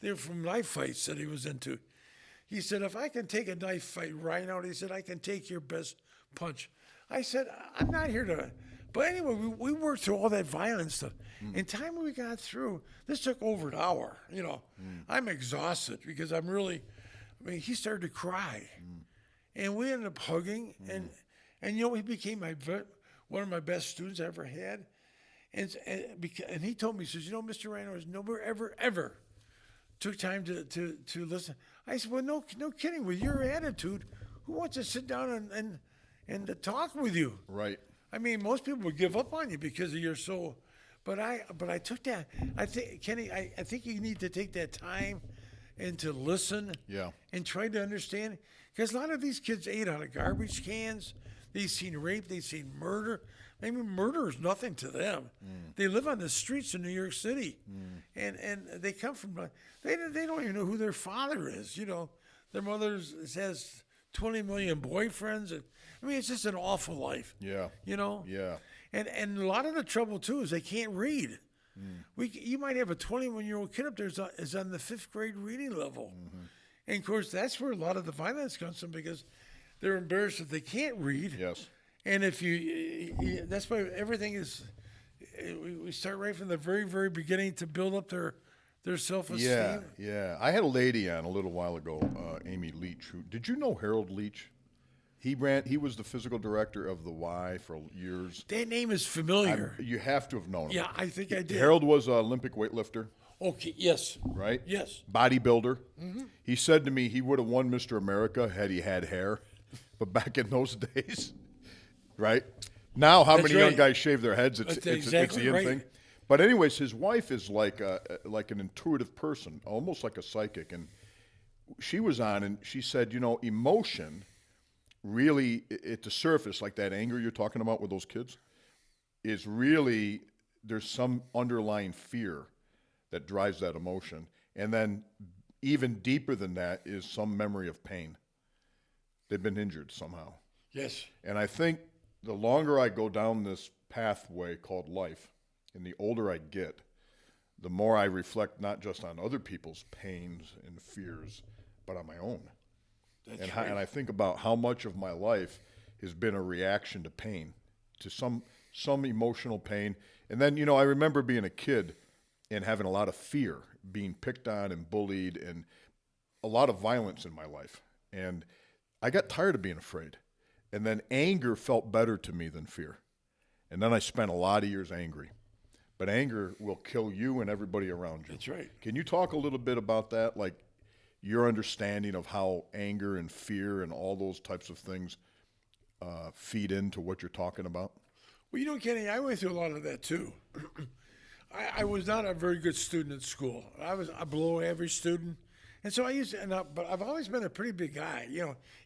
They were from knife fights that he was into. He said, "If I can take a knife fight right out," he said, "I can take your best punch." I said, "I'm not here to..." But anyway, we worked through all that violent stuff. In time we got through, this took over an hour, you know. I'm exhausted because he started to cry. And we ended up hugging, and you know, he became one of my best students I ever had. And he told me, he says, "You know, Mr. Reinhoudt, nobody ever took time to listen." I said, "Well, no kidding. With your attitude, who wants to sit down and to talk with you?" Right. I mean, most people would give up on you because you're so. But I took that. I think, Kenny, I think you need to take that time and to listen. Yeah. And try to understand, because a lot of these kids ate out of garbage cans. They've seen rape. They've seen murder. I mean, murder is nothing to them. They live on the streets of New York City, and they come from. They don't even know who their father is. You know, their mother has 20 million boyfriends. And, I mean, it's just an awful life. Yeah. You know. Yeah. And a lot of the trouble too is they can't read. You might have a 21-year-old kid up there is on the 5th grade reading level, and of course that's where a lot of the violence comes from because they're embarrassed that they can't read. Yes. And if that's why everything is. We start right from the very, very beginning to build up their self-esteem. Yeah, yeah. I had a lady on a little while ago, Amy Leach. Did you know Harold Leach? He was the physical director of the Y for years. That name is familiar. You have to have known him. Yeah, I think I did. Harold was an Olympic weightlifter. Okay, yes. Right? Yes. Bodybuilder. He said to me he would have won Mr. America had he had hair. But back in those days, right? Now, how many young guys shave their heads? It's exactly the in right. thing. But anyways, his wife is like an intuitive person, almost like a psychic. And she was on, and she said, you know, emotion really, at the surface, like that anger you're talking about with those kids, is really, there's some underlying fear that drives that emotion. And then even deeper than that is some memory of pain. They've been injured somehow. Yes. And I think the longer I go down this pathway called life, and the older I get, the more I reflect not just on other people's pains and fears, but on my own. And I think about how much of my life has been a reaction to pain, to some emotional pain. And then, you know, I remember being a kid and having a lot of fear, being picked on and bullied, and a lot of violence in my life. And I got tired of being afraid. And then anger felt better to me than fear. And then I spent a lot of years angry. But anger will kill you and everybody around you. That's right. Can you talk a little bit about that? Like your understanding of how anger and fear and all those types of things feed into what you're talking about? Well, Kenny, I went through a lot of that too. I was not a very good student at school. I was a below average student. And so I used to, but I've always been a pretty big guy,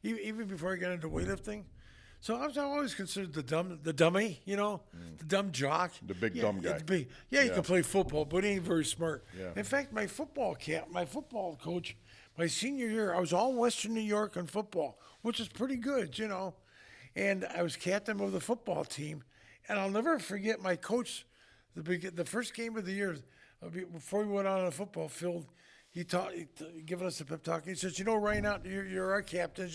even before I got into weightlifting. So I was always considered the dummy, the dumb jock. The big dumb guy. You can play football, but he ain't very smart. Yeah. In fact, my football coach, my senior year, I was all Western New York in football, which is pretty good, And I was captain of the football team. And I'll never forget my coach, the first game of the year, before we went out on the football field, he giving us a pep talk. He says, Reinhoudt, you're our captain,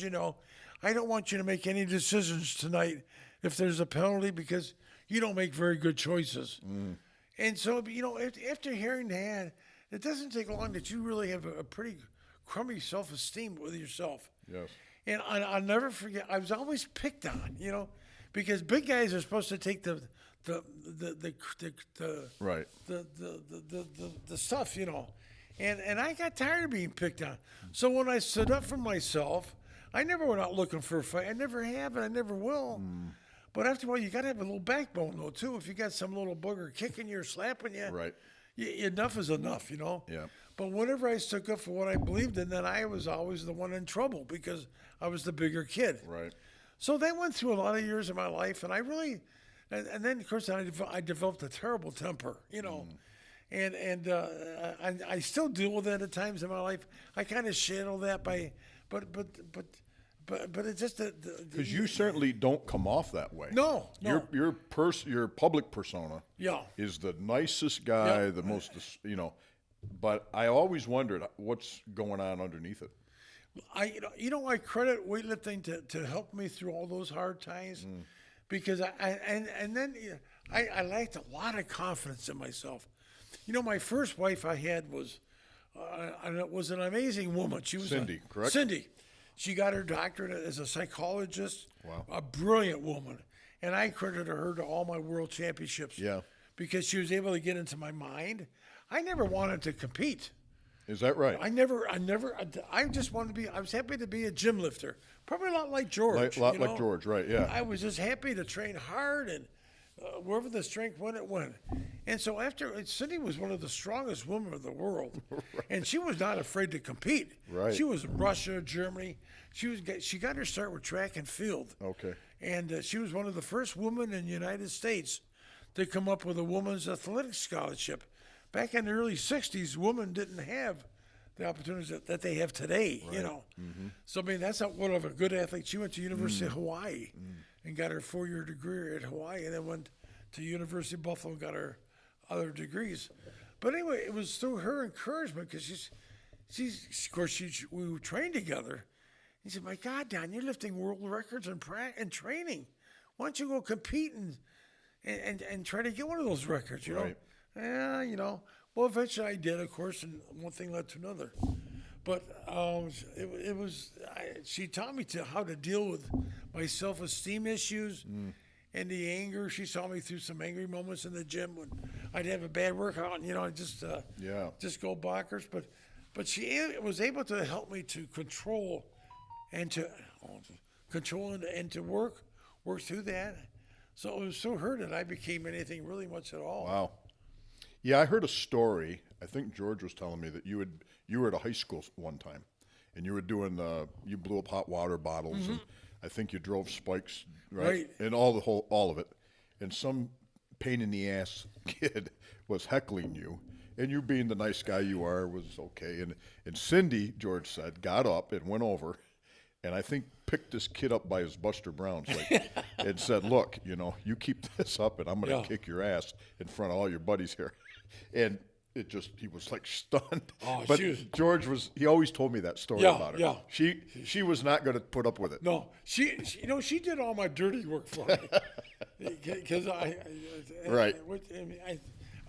I don't want you to make any decisions tonight if there's a penalty because you don't make very good choices. And so, after hearing that, it doesn't take long that you really have a pretty crummy self-esteem with yourself. Yes. And I'll never forget, I was always picked on, because big guys are supposed to take the Right. the stuff, And I got tired of being picked on. So when I stood up for myself, I never went out looking for a fight. I never have, and I never will. But after a while, you got to have a little backbone, though, too. If you got some little booger kicking you or slapping you, Right. Enough is enough, Yeah. But whenever I stood up for what I believed in, then I was always the one in trouble because I was the bigger kid. Right. So that went through a lot of years of my life, and I really, and then of course I developed a terrible temper, and I still deal with that at times in my life. I kind of channel that but it's just because you certainly don't come off that way. No. Your public persona is the nicest guy, the most, But I always wondered what's going on underneath it. I credit weightlifting to help me through all those hard times, because I lacked a lot of confidence in myself. My first wife I had was an amazing woman. She was Cindy, correct? Cindy. She got her doctorate as a psychologist. Wow. A brilliant woman, and I credit her to all my world championships. Yeah. Because she was able to get into my mind. I never wanted to compete. Is that right? I just wanted to be, I was happy to be a gym lifter. Probably a lot like George. Like George, right, yeah. I was just happy to train hard and wherever the strength went, it went. And so Cindy was one of the strongest women of the world. Right. And she was not afraid to compete. Right. She was in Russia, Germany. She got her start with track and field. Okay. And she was one of the first women in the United States to come up with a women's athletics scholarship. Back in the early 60s, women didn't have the opportunities that they have today, right. Mm-hmm. So, that's not one of a good athlete. She went to University of Hawaii and got her 4-year degree at Hawaii, and then went to University of Buffalo and got her other degrees. But anyway, it was through her encouragement, because we trained together. He said, "My God, Don, you're lifting world records in training. Why don't you go compete and try to get one of those records, Right. Yeah, Well, eventually I did, of course, and one thing led to another. But she taught me how to deal with my self-esteem issues and the anger. She saw me through some angry moments in the gym when I'd have a bad workout, and I'd just go bonkers. But she was able to help me to control and to work through that. So it was through her that I became anything really much at all. Wow. Yeah, I heard a story. I think George was telling me that you were at a high school one time, and you were doing you blew up hot water bottles, and I think you drove spikes, right? And all of it, and some pain in the ass kid was heckling you, and you being the nice guy you are was okay, and Cindy, George said, got up and went over, and I think picked this kid up by his Buster Browns, and said, "Look, you keep this up, and I'm going to kick your ass in front of all your buddies here." And he was like stunned. Oh, but George he always told me that story about her. Yeah. She was not going to put up with it. No, she did all my dirty work for me. Because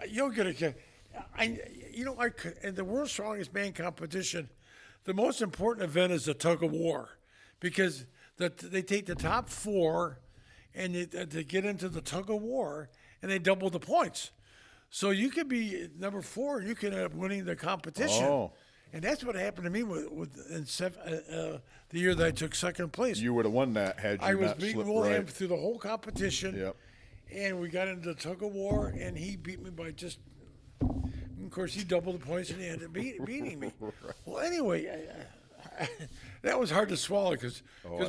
you'll get a kick. In the world's strongest man competition, the most important event is the tug of war, because they take the top 4 and they get into the tug of war and they double the points. So you could be number 4 and you could end up winning the competition. Oh. And that's what happened to me the year that I took second place. You would have won that had you I was not beating slipped William right. through the whole competition. Yep. And we got into the tug of war, and he beat me by just. Of course, he doubled the points, and he ended up beating me. Well, anyway, that was hard to swallow because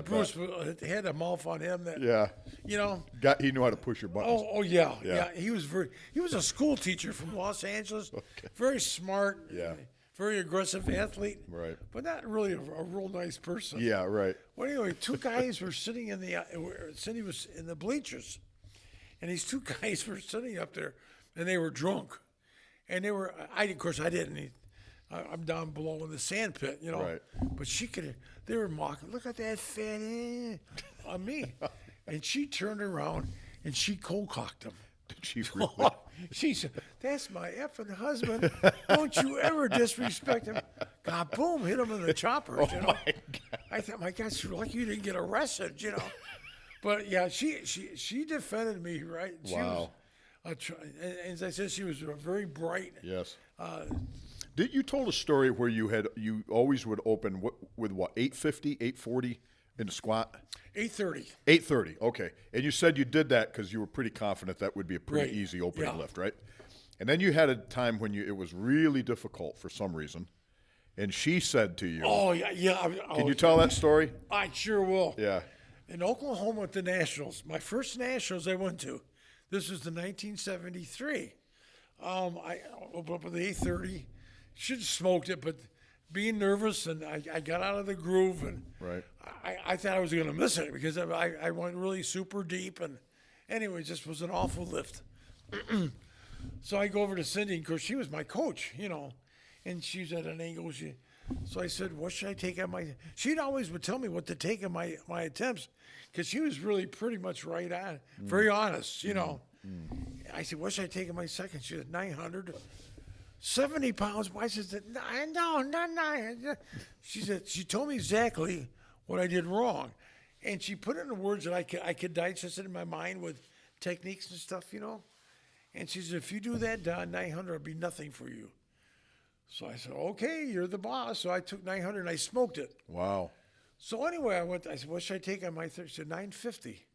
Bruce had a mouth on him that. Yeah. You know. He knew how to push your buttons. Oh yeah. He was a school teacher from Los Angeles. Okay. Very smart. Yeah. Very aggressive athlete. Right. But not really a real nice person. Yeah. Right. Well, anyway, 2 guys were sitting in Cindy was in the bleachers, and these 2 guys were sitting up there, and they were drunk, and they were. Of course, I didn't. I'm down below in the sand pit, you know. Right. But she could. They were mocking. Look at that fat on me, and she turned around and she cold cocked him. Did she really? She said, "That's my effing husband. Don't you ever disrespect him." God, boom, hit him in the chopper. You know? My God. I thought, my God, you're lucky you didn't get arrested, you know. But yeah, she defended me, right? She Wow. was, as I said, she was a very bright. Yes. You told a story where you always would open with what, 850, 840 in the squat? 8:30. 830. Okay. And you said you did that because you were pretty confident that would be a pretty Right. easy opening Yeah. lift, right? And then you had a time when it was really difficult for some reason, and she said to you, Oh yeah. "Can you tell that story?" I sure will. Yeah. In Oklahoma at the Nationals, my first Nationals I went to. This was the 1973. I opened up with the 8:30. Should have smoked it, but being nervous and I got out of the groove and Right. I thought I was going to miss it because I went really super deep and anyway, it just was an awful lift. So I go over to Cindy, and of course she was my coach, you know, and she's at an angle. So I said, "What should I take on my?" She'd always would tell me what to take on my attempts because she was really pretty much right on, very honest, you know. I said, "What should I take on my second?" She said, 900. 70 pounds. I said, "No, not 9." She said, she told me exactly what I did wrong. And she put it in words that I could digest it in my mind with techniques and stuff, you know. And she said, "If you do that, Don, 900 will be nothing for you." So I said, "Okay, you're the boss." So I took 900 and I smoked it. Wow. So anyway, I said, "What should I take on my third?" She said, 950.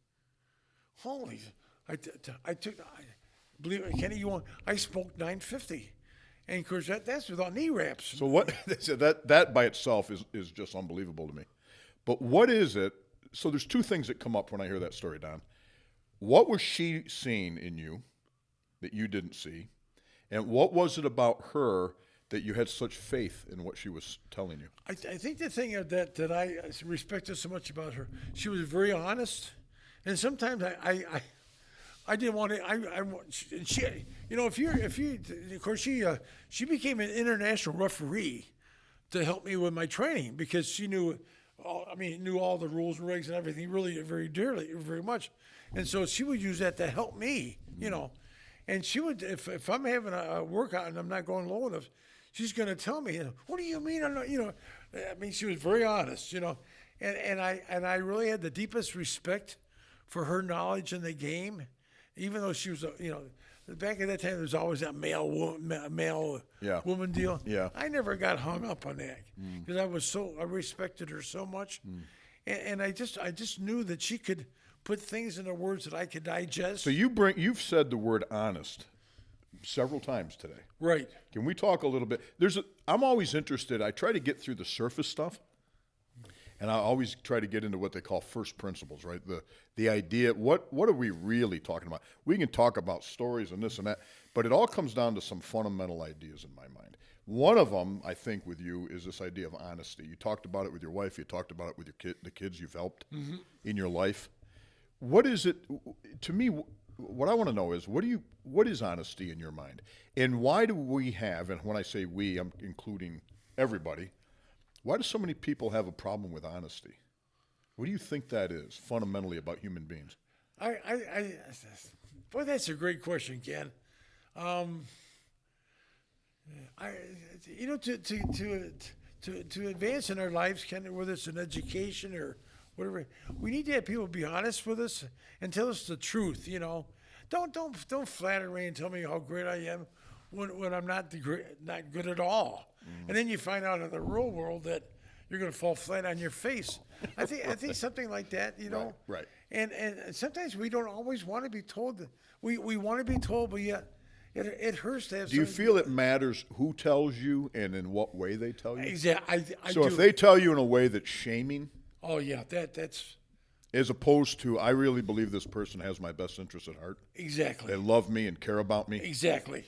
Holy, believe it, Kenny, I smoked 950. And of course, that's without knee wraps. So what? that by itself is just unbelievable to me. But what is it? So there's 2 things that come up when I hear that story, Don. What was she seeing in you that you didn't see, and what was it about her that you had such faith in what she was telling you? I think the thing that I respected so much about her, she was very honest, and sometimes I didn't want to. She, you know, if you, of course, she became an international referee to help me with my training because she knew all the rules and regs and everything really very dearly, very much, and so she would use that to help me, you know, and she would if I'm having a workout and I'm not going low enough, she's going to tell me, "What do you mean I'm not?" You know, I mean, she was very honest, you know, and I really had the deepest respect for her knowledge in the game. Even though she was, you know, back at that time, there was always that male woman deal. Yeah. I never got hung up on that because I respected her so much, and I just knew that she could put things into words that I could digest. So you've said the word honest several times today. Right. Can we talk a little bit? I'm always interested. I try to get through the surface stuff. And I always try to get into what they call first principles, right? The idea, what are we really talking about? We can talk about stories and this and that, but it all comes down to some fundamental ideas in my mind. One of them, I think, with you is this idea of honesty. You talked about it with your wife. You talked about it with the kids you've helped in your life. What is it, to me, what I want to know is, what is honesty in your mind? And why do we have, and when I say we, I'm including everybody, why do so many people have a problem with honesty? What do you think that is fundamentally about human beings? Boy, that's a great question, Ken. To advance in our lives, Ken, whether it's in education or whatever. We need to have people be honest with us and tell us the truth. Don't flatter me and tell me how great I am when I'm not not good at all. And then you find out in the real world that you're going to fall flat on your face. I think something like that. Right. And sometimes we don't always want to be told that we want to be told, but yet it hurts to have. Do you feel it matters who tells you and in what way they tell you? Exactly. So if they tell you in a way that's shaming, oh yeah, that's as opposed to I really believe this person has my best interest at heart. exactly. They love me and care about me. Exactly.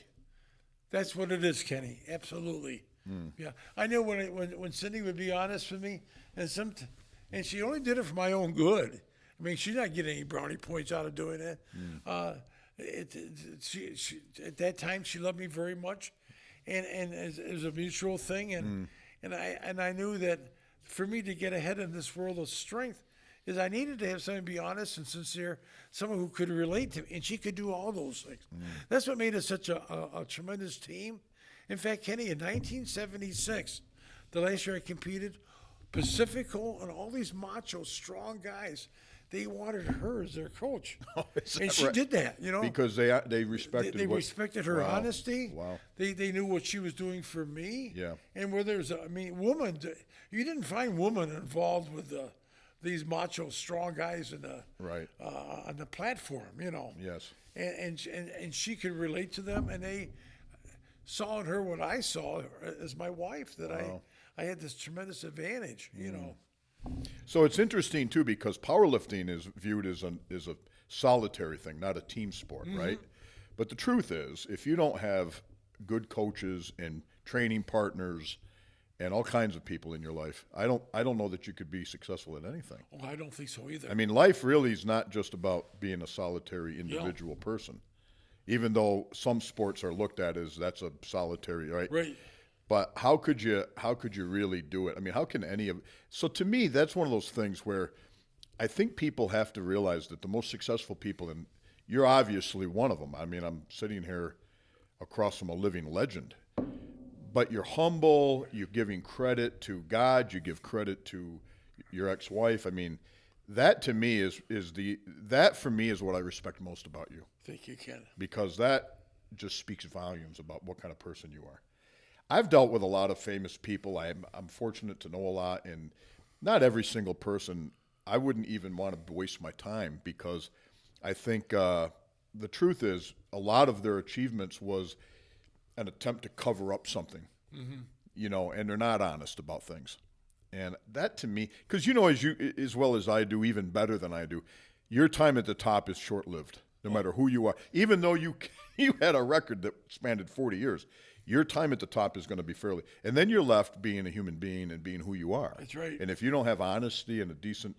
That's what it is, Kenny. Absolutely. Yeah, I know when Cindy would be honest with me, and she only did it for my own good. I mean, she's not getting any brownie points out of doing it. She at that time she loved me very much, and it was a mutual thing, and I knew that for me to get ahead in this world of strength is I needed to have someone be honest and sincere, someone who could relate to me, and she could do all those things. That's what made us such a tremendous team. In fact, Kenny, in 1976, the last year I competed, Pacifico and all these macho, strong guys, they wanted her as their coach. And she did that, Because they respected They respected her honesty. Wow. They knew what she was doing for me. Yeah. And where there's, woman, you didn't find women involved with these macho, strong guys in on the platform, Yes. And she could relate to them, and they saw in her what I saw as my wife, that I had this tremendous advantage, So it's interesting too because powerlifting is viewed as a solitary thing, not a team sport, right? But the truth is, if you don't have good coaches and training partners and all kinds of people in your life, I don't know that you could be successful at anything. Oh, I don't think so either. I mean, life really is not just about being a solitary individual person, even though some sports are looked at as that's a solitary, right? Right. But how could you really do it? I mean, how can so to me, that's one of those things where I think people have to realize that the most successful people, and you're obviously one of them. I mean, I'm sitting here across from a living legend, but you're humble, you're giving credit to God, you give credit to your ex-wife. I mean, that to me that for me is what I respect most about you. Thank you, Ken. Because that just speaks volumes about what kind of person you are. I've dealt with a lot of famous people. I'm fortunate to know a lot, and not every single person I wouldn't even want to waste my time, because I think the truth is a lot of their achievements was an attempt to cover up something, and they're not honest about things. And that to me, because as well as I do, even better than I do, your time at the top is short-lived, no matter who you are. Even though you had a record that spanned 40 years, your time at the top is going to be fairly, and then you're left being a human being and being who you are. That's right. And if you don't have honesty and a decent,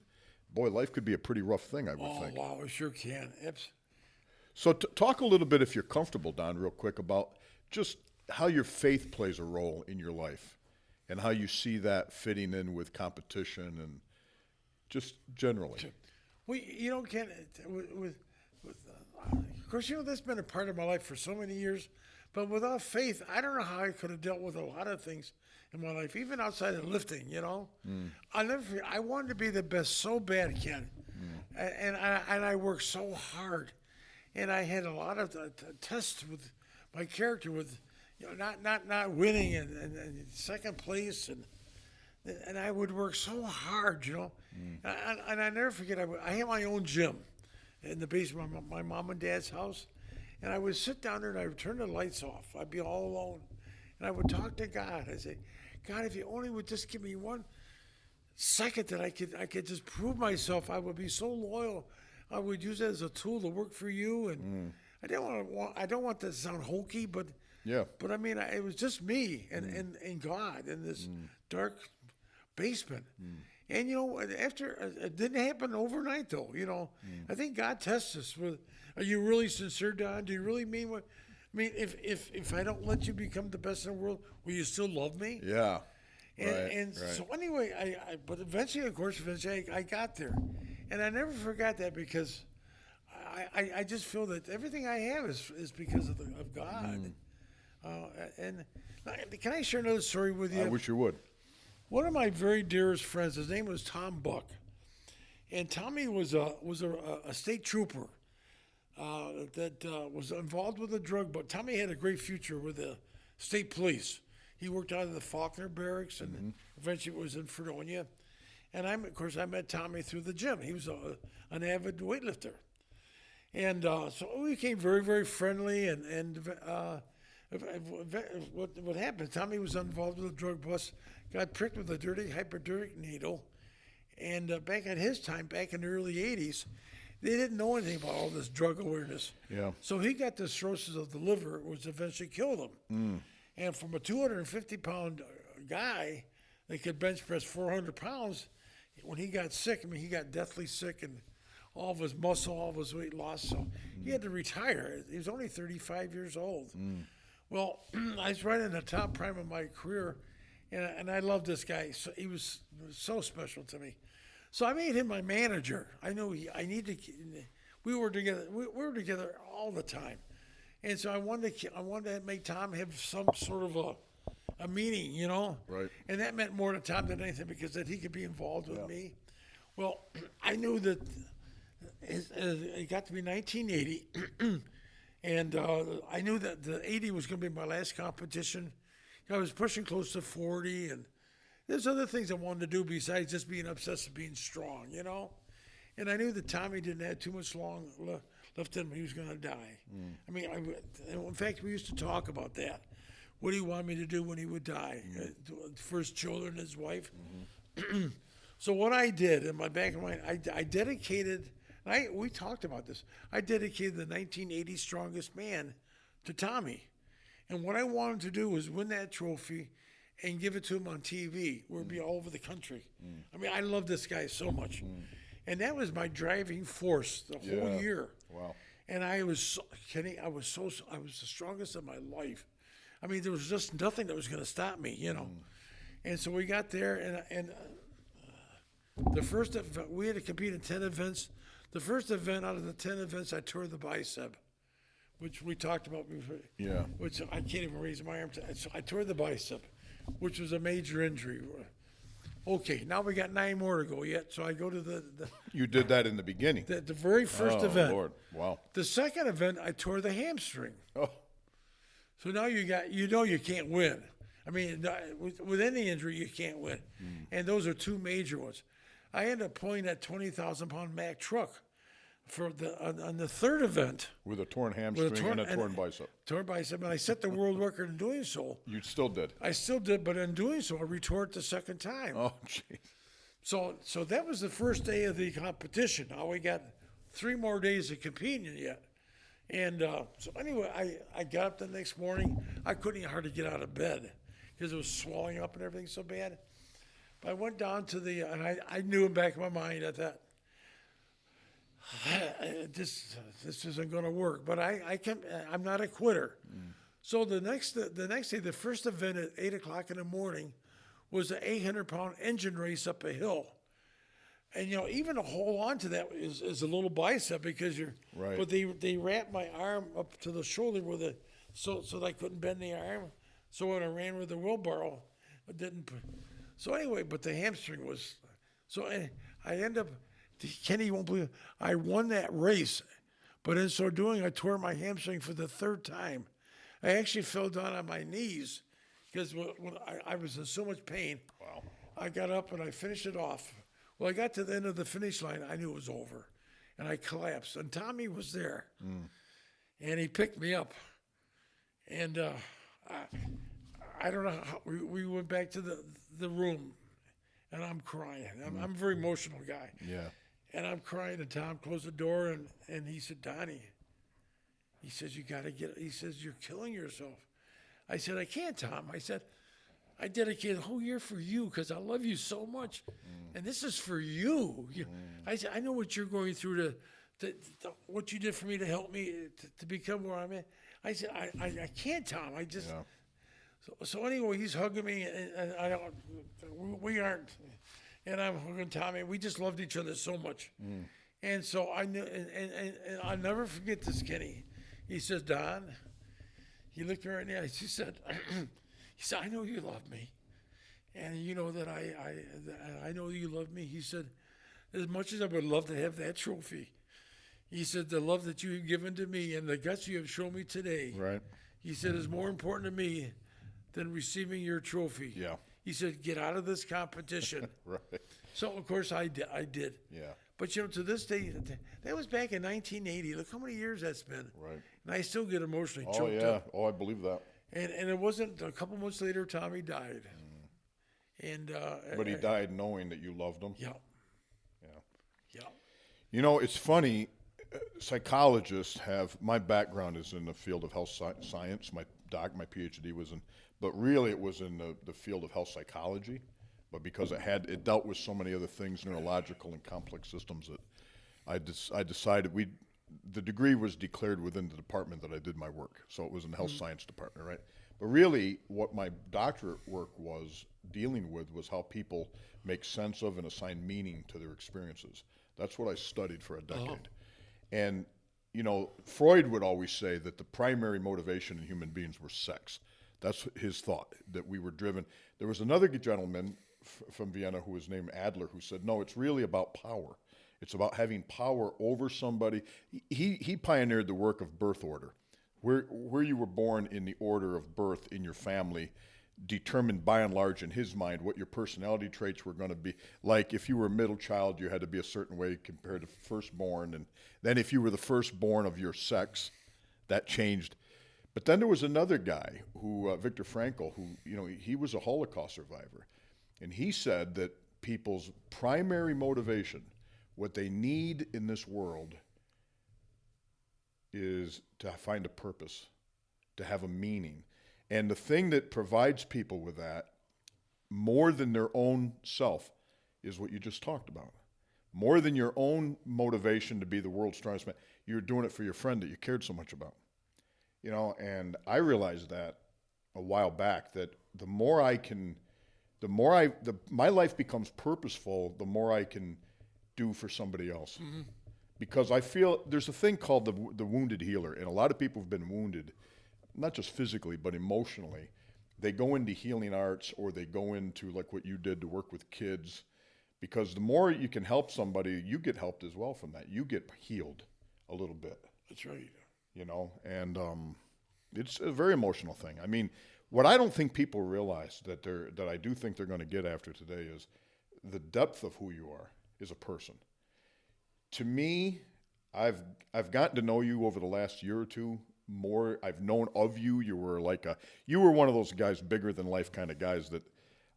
life could be a pretty rough thing, I would think. Oh, wow, it sure can. So talk a little bit, if you're comfortable, Don, real quick, about just how your faith plays a role in your life and how you see that fitting in with competition and just generally. Well, Ken, of course, that's been a part of my life for so many years. But without faith, I don't know how I could have dealt with a lot of things in my life, even outside of lifting, I'll never forget, I wanted to be the best so bad, Ken. And I worked so hard. And I had a lot of tests with my character with, not winning and second place. And I would work so hard, And I never forget, I had my own gym in the basement of my mom and dad's house. And I would sit down there and I would turn the lights off. I'd be all alone. And I would talk to God. I'd say, God, if you only would just give me 1 second that I could just prove myself, I would be so loyal. I would use it as a tool to work for you. And I don't want that to sound hokey, but I mean, it was just me and God in this dark basement. And after it didn't happen overnight, though. I think God tests us with, are you really sincere, Don? Do you really mean what? I mean, if I don't let you become the best in the world, will you still love me? Yeah. And so anyway, but eventually, of course, I got there, and I never forgot that, because I just feel that everything I have is because of God. And can I share another story with you? I wish you would. One of my very dearest friends, his name was Tom Buck. And Tommy was a state trooper that was involved with the drug, but Tommy had a great future with the state police. He worked out of the Faulkner barracks and eventually was in Fredonia. And of course, I met Tommy through the gym. He was an avid weightlifter. And so we became very, very friendly. And what happened, Tommy was involved with a drug bust, got pricked with a dirty hypodermic needle. And back at his time, back in the early 80s, they didn't know anything about all this drug awareness. Yeah. So he got the cirrhosis of the liver, which eventually killed him. And from a 250-pound guy that could bench press 400 pounds, when he got sick, I mean, he got deathly sick, and all of his muscle, all of his weight lost. So he had to retire. He was only 35 years old. Well, I was right in the top prime of my career, and I loved this guy. So he was so special to me. So I made him my manager. I knew I needed. We were together. We were together all the time, and so I wanted to make Tom have some sort of a meaning, you know. Right. And that meant more to Tom than anything because that he could be involved with me. Well, I knew that it got to be 1980, and I knew that the 80 was going to be my last competition. I was pushing close to 40, and there's other things I wanted to do besides just being obsessed with being strong, you know? And I knew that Tommy didn't have too much left in him. He was going to die. I mean, in fact, we used to talk about that. What do you want me to do when he would die? For his children, his wife? So what I did, in my back of my mind, I dedicated, we talked about this, I dedicated the 1980 Strongest Man to Tommy. And what I wanted to do was win that trophy and give it to him on TV, where it'd be all over the country. I mean, I love this guy so much. And that was my driving force the whole year. Wow. And Kenny, I was the strongest of my life. I mean, there was just nothing that was going to stop me, you know. And so we got there, and the first event, we had to compete in 10 events. The first event out of the 10 events, I tore the bicep, which we talked about before. Yeah. Which I can't even raise my arm to. So I tore the bicep, which was a major injury. Okay, now we got 9 more to go yet. So I go to the You did that in the beginning. the very first event. Lord. Wow. The second event, I tore the hamstring. Oh. So now you can't win. I mean, with any injury, you can't win. And those are 2 major ones. I ended up pulling that 20,000-pound Mack truck on the third event. With a torn hamstring and a torn bicep. Torn bicep, and I set the world record in doing so. You still did. I still did, but in doing so, I retore it the second time. Oh, jeez. So that was the first day of the competition. Now we got 3 more days of competing yet. And so anyway, I got up the next morning. I couldn't even hardly get out of bed because it was swelling up and everything so bad. But I went down to and I knew in the back of my mind I thought, this isn't going to work. But I'm not a quitter. So the next day, the first event at 8 o'clock in the morning was an 800-pound engine race up a hill. And, you know, even to hold on to that is a little bicep because right. But they wrapped my arm up to the shoulder so that I couldn't bend the arm. So when I ran with the wheelbarrow, it didn't. So anyway, but the hamstring was. So I end up, Kenny, you won't believe it, I won that race. But in so doing, I tore my hamstring for the 3rd time. I actually fell down on my knees because when I was in so much pain. Wow. I got up and I finished it off. Well, I got to the end of the finish line. I knew it was over. And I collapsed. And Tommy was there. And he picked me up. And I don't know how. We went back to the room. And I'm crying. I'm a very emotional guy. Yeah. And I'm crying. And Tom closed the door. And he said, Donnie, he says, you got to he says, you're killing yourself. I said, I can't, Tom. I said, I dedicated the whole year for you because I love you so much. And this is for you. I said, I know what you're going through what you did for me to help me to become where I'm at. I said, I can't, Tom. I just. Yeah. So anyway, he's hugging me, and we aren't. And I'm hugging Tommy. We just loved each other so much. And so I knew, and I'll never forget this, Kenny. He says, Don, he looked me right in the eyes. He said, I know you love me. And you know that I know you love me. He said, as much as I would love to have that trophy, he said, the love that you have given to me and the guts you have shown me today, Right. he said, is more important to me than receiving your trophy. Yeah. He said, get out of this competition. Right. So, of course, I did. Yeah. But, to this day, that was back in 1980. Look how many years that's been. Right. And I still get emotionally Oh, choked yeah. up. Oh, I believe that. And it wasn't a couple months later, Tommy died. And But he died knowing that you loved him. Yeah. Yeah. It's funny. Psychologists have, my background is in the field of health science. My PhD was in, but really it was in the field of health psychology. But because it dealt with so many other things, neurological and complex systems, that I decided the degree was declared within the department that I did my work. So it was in the health science department, right? But really what my doctorate work was dealing with was how people make sense of and assign meaning to their experiences. That's what I studied for a decade. And, Freud would always say that the primary motivation in human beings were sex. That's his thought, that we were driven. There was another gentleman from Vienna who was named Adler who said, no, it's really about power. It's about having power over somebody. He pioneered the work of birth order. Where you were born in the order of birth in your family determined by and large in his mind what your personality traits were going to be. Like if you were a middle child, you had to be a certain way compared to firstborn. And then if you were the firstborn of your sex, that changed. But then there was another guy who, Viktor Frankl, who, he was a Holocaust survivor. And he said that people's primary motivation, what they need in this world, is to find a purpose, to have a meaning. And the thing that provides people with that, more than their own self, is what you just talked about. More than your own motivation to be the world's strongest man, you're doing it for your friend that you cared so much about. And I realized that a while back, that my life becomes purposeful, the more I can do for somebody else. Mm-hmm. Because I feel there's a thing called the wounded healer, and a lot of people have been wounded, not just physically, but emotionally. They go into healing arts, or they go into like what you did to work with kids, because the more you can help somebody, you get helped as well from that. You get healed a little bit. That's right. And it's a very emotional thing. I mean, what I don't think people realize that I do think they're going to get after today is the depth of who you are as a person. To me, I've gotten to know you over the last year or two more. I've known of you. You were one of those guys, bigger than life kind of guys that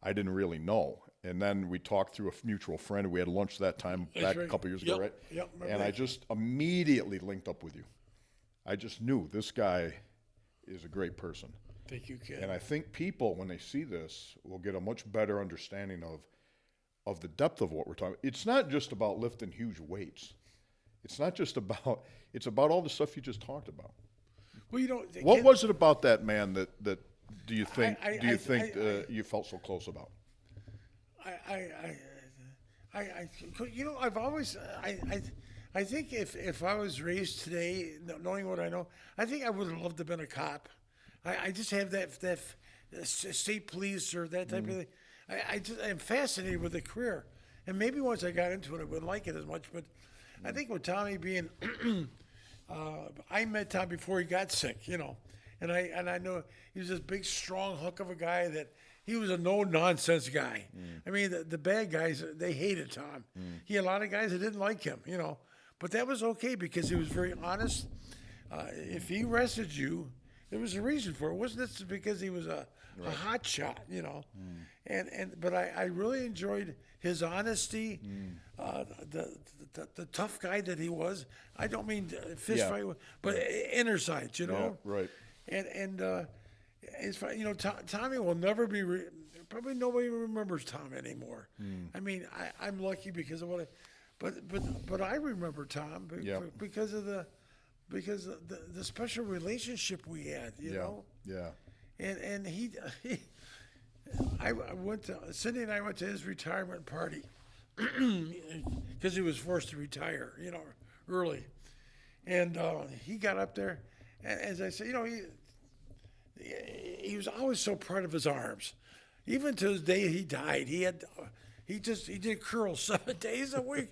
I didn't really know. And then we talked through a mutual friend. We had lunch that time back a couple years ago, right? Yep. And I just immediately linked up with you. I just knew this guy is a great person. Thank you, Ken. And I think people, when they see this, will get a much better understanding of the depth of what we're talking about. It's not just about lifting huge weights. It's about all the stuff you just talked about. Well, what was it about that man that do you think you felt so close about? I've always I think if I was raised today, knowing what I know, I think I would have loved to have been a cop. I just have that state police or that type of thing. I'm fascinated with the career, and maybe once I got into it, I wouldn't like it as much. But I think with Tommy being, I met Tom before he got sick, and I know he was this big, strong hunk of a guy that. He was a no-nonsense guy. I mean, the bad guys, they hated Tom. He had a lot of guys that didn't like him, But that was okay because he was very honest. If he arrested you, there was a reason for it. It wasn't just because he was a hot shot, But I really enjoyed his honesty, the tough guy that he was. I don't mean fist fight, but inner sides, Yeah, right. And it's funny, Tommy will never be. Probably nobody remembers Tom anymore. I mean, I'm lucky because of what. But I remember Tom because of the special relationship we had. You know. Yeah. And I went to Cindy and I went to his retirement party because he was forced to retire, early. And he got up there, and as I said, he was always so proud of his arms. Even to the day he died, he had he did curls 7 days a week.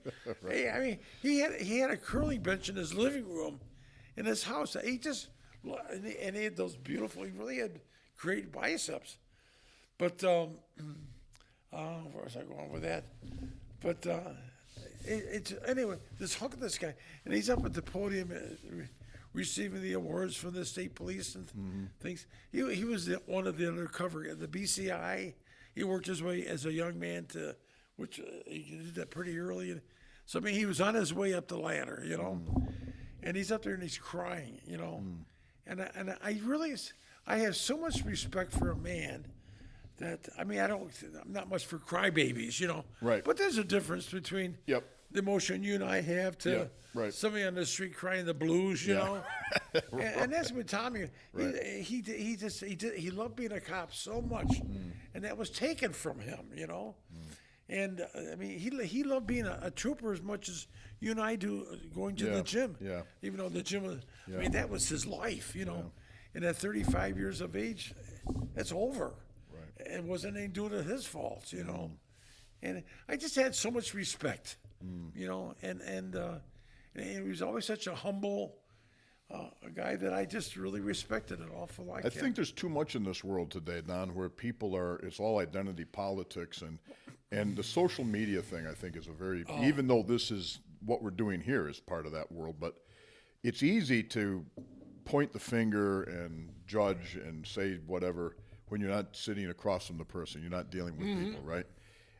Hey, I mean, he had a curling bench in his living room, in his house. And he had those beautiful. He really had great biceps. But where was I going with that? But anyway. This look at this guy, and he's up at the podium receiving the awards from the state police and things. He was one of the undercover the BCI. He worked his way as a young man to, which he did that pretty early. So I mean, he was on his way up the ladder, and he's up there and he's crying, and I have so much respect for a man. That I mean, I'm not much for crybabies, Right. But there's a difference between Yep. the emotion you and I have to right. somebody on the street crying the blues, know. and that's what Tommy. Right. He loved being a cop so much, and that was taken from him, And I mean, he loved being a trooper as much as you and I do going to the gym. Yeah. Even though the gym was, I mean, that was his life, And at 35 years of age, that's over. It wasn't anything due to his faults, And I just had so much respect, and he was always such a humble a guy that I just really respected an awful lot. I think there's too much in this world today, Don, where people it's all identity politics and the social media thing. I think is a very even though this is what we're doing here is part of that world, but it's easy to point the finger and judge and say whatever. When you're not sitting across from the person, you're not dealing with people, right?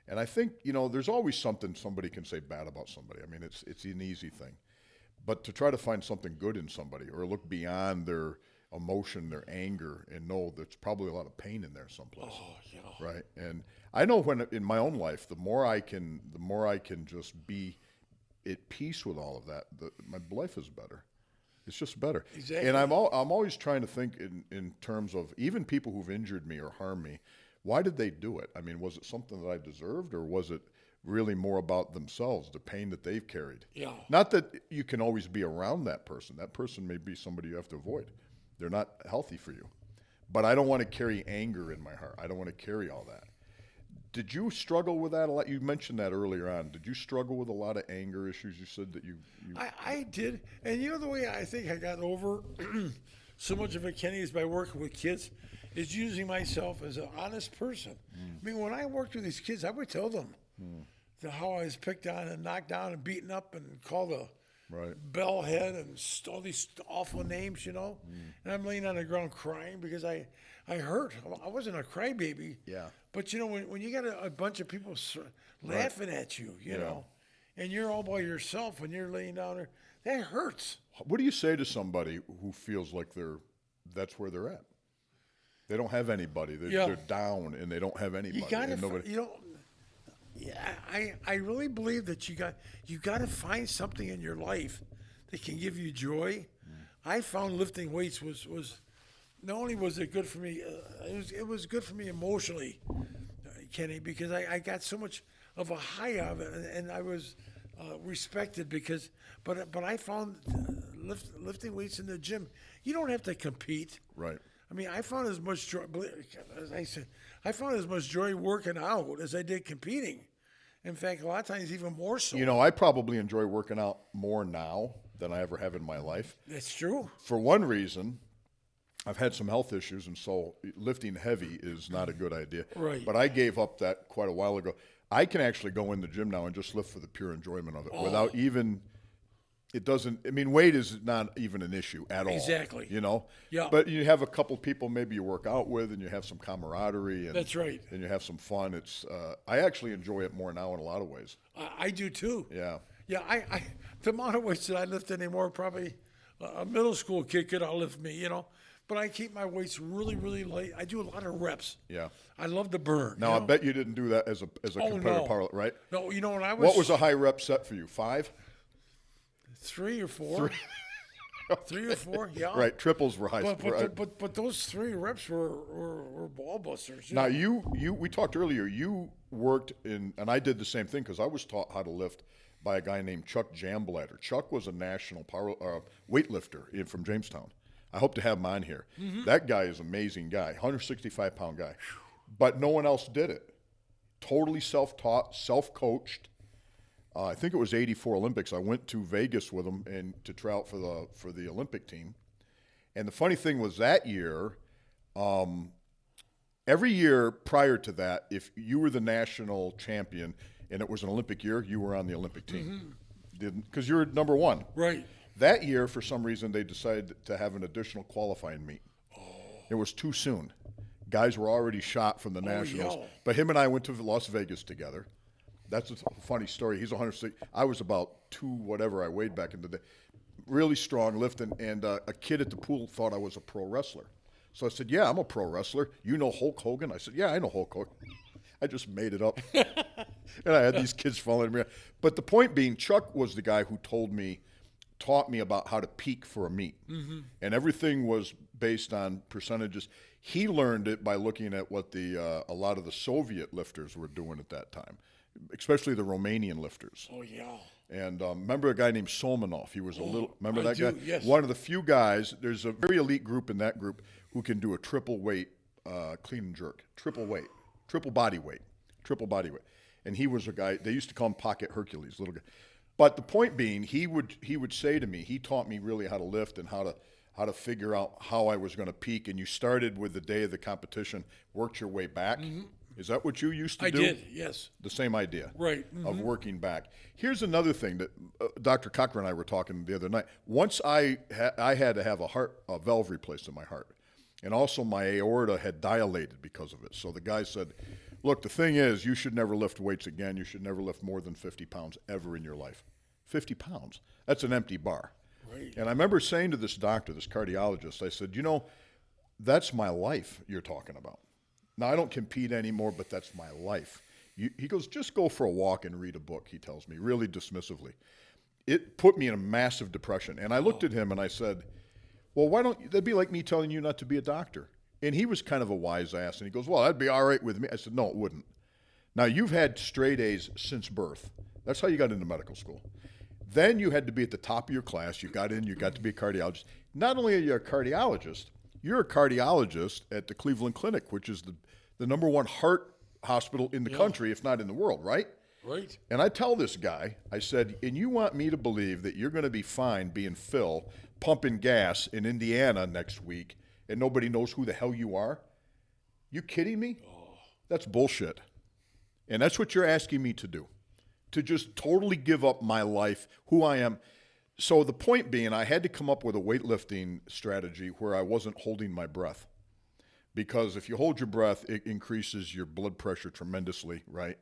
And I think, there's always something somebody can say bad about somebody. I mean, it's an easy thing. But to try to find something good in somebody or look beyond their emotion, their anger, and know there's probably a lot of pain in there someplace. Right? And I know when in my own life, the more I can just be at peace with all of that, my life is better. It's just better. Exactly. And I'm always trying to think in terms of even people who've injured me or harmed me, why did they do it? I mean, was it something that I deserved, or was it really more about themselves, the pain that they've carried? Yeah. Not that you can always be around that person. That person may be somebody you have to avoid. They're not healthy for you. But I don't want to carry anger in my heart. I don't want to carry all that. Did you struggle with that a lot? You mentioned that earlier on. Did you struggle with a lot of anger issues? You said that you I did. And the way I think I got over so much of it, Kenny, is by working with kids, is using myself as an honest person. I mean, when I worked with these kids, I would tell them how I was picked on and knocked down and beaten up and called a bellhead and all these awful names, And I'm laying on the ground crying because I hurt. I wasn't a crybaby. Yeah. But, when you got a bunch of people laughing at you, know, and you're all by yourself when you're laying down there, that hurts. What do you say to somebody who feels like that's where they're at? They don't have anybody. They're down and they don't have anybody. I really believe that you got to find something in your life that can give you joy. I found lifting weights was not only was it good for me, it was good for me emotionally, Kenny, because I got so much of a high of it, and I was respected but I found lifting weights in the gym, you don't have to compete. Right. I mean, I found as much joy, as I said, working out as I did competing. In fact, a lot of times even more so. I probably enjoy working out more now than I ever have in my life. That's true. For one reason, I've had some health issues, and so lifting heavy is not a good idea. Right. But I gave up that quite a while ago. I can actually go in the gym now and just lift for the pure enjoyment of it without even – it doesn't – I mean, weight is not even an issue at all. Exactly. Yeah. But you have a couple people maybe you work out with, and you have some camaraderie. And, that's right. And you have some fun. It's I actually enjoy it more now in a lot of ways. I do too. Yeah. Yeah, I the amount of weights that I lift anymore, probably a middle school kid could outlift me, But I keep my weights really, really light. I do a lot of reps. Yeah. I love the burn. Now, I bet you didn't do that as a competitive power, right? No, when I was... What was a high rep set for you, 5? 3 or 4. 3 or 4, yeah. Right, triples were high. But those 3 reps were ball busters. Now, we talked earlier, you worked in, and I did the same thing because I was taught how to lift by a guy named Chuck Jamblatter. Chuck was a national weightlifter from Jamestown. I hope to have him on here. Mm-hmm. That guy is an amazing guy, 165-pound guy. But no one else did it. totally self-taught, self-coached. I think it was '84 Olympics. I went to Vegas with him and to try out for the Olympic team. And the funny thing was that year, every year prior to that, if you were the national champion and it was an Olympic year, you were on the Olympic team. Because you're number one. Right. That year, for some reason, they decided to have an additional qualifying meet. It was too soon. Guys were already shot from the nationals. yeah. But him and I went to Las Vegas together. That's a funny story. He's 106. I was about 2 whatever I weighed back in the day. Really strong lifting, and a kid at the pool thought I was a pro wrestler. So I said, yeah, I'm a pro wrestler. You know Hulk Hogan? I said, yeah, I know Hulk Hogan. I just made it up. And I had these kids following me. But the point being, Chuck was the guy who taught me about how to peak for a meet. And everything was based on percentages. He learned it by looking at what a lot of the Soviet lifters were doing at that time, especially the Romanian lifters. Oh, yeah. And remember a guy named Solmanov? He was remember that guy? Yes. One of the few guys, there's a very elite group in that group who can do a triple weight clean and jerk. Triple body weight. And he was a guy, they used to call him Pocket Hercules, little guy. But the point being, he would say to me, he taught me really how to lift and how to figure out how I was going to peak. And you started with the day of the competition, worked your way back. Is that what you used to do? I did, yes. The same idea. Right. Of working back. Here's another thing that Dr. Cochran and I were talking the other night. Once I had to have a valve replaced in my heart. And also my aorta had dilated because of it. So the guy said, look, the thing is, you should never lift weights again. You should never lift more than 50 pounds ever in your life. 50 pounds. That's an empty bar. Right. And I remember saying to this doctor, this cardiologist, I said, that's my life you're talking about. Now, I don't compete anymore, but that's my life. He goes, just go for a walk and read a book, he tells me, really dismissively. It put me in a massive depression. And I looked at him and I said, well, that'd be like me telling you not to be a doctor. And he was kind of a wise ass. And he goes, well, that'd be all right with me. I said, no, it wouldn't. Now, you've had straight A's since birth. That's how you got into medical school. Then you had to be at the top of your class. You got to be a cardiologist. Not only are you a cardiologist, you're a cardiologist at the Cleveland Clinic, which is the number one heart hospital in the country, if not in the world, right? Right. And I tell this guy, I said, and you want me to believe that you're going to be fine being Phil, pumping gas in Indiana next week, and nobody knows who the hell you are? You kidding me? That's bullshit. And that's what you're asking me to do, to just totally give up my life, who I am. So the point being, I had to come up with a weightlifting strategy where I wasn't holding my breath. Because if you hold your breath, it increases your blood pressure tremendously, right?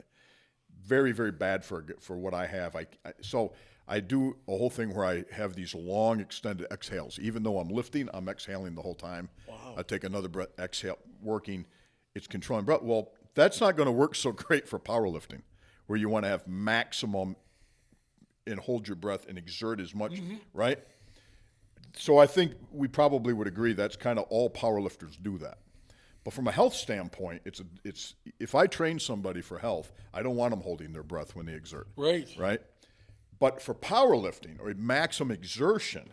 Very, very bad for what I have. So I do a whole thing where I have these long extended exhales. Even though I'm lifting, I'm exhaling the whole time. Wow. I take another breath, exhale, working. It's controlling breath. Well, that's not going to work so great for powerlifting, where you want to have maximum and hold your breath and exert as much, right? So I think we probably would agree that's kind of all powerlifters do that. But from a health standpoint, it's if I train somebody for health, I don't want them holding their breath when they exert. Right. Right? But for powerlifting or maximum exertion,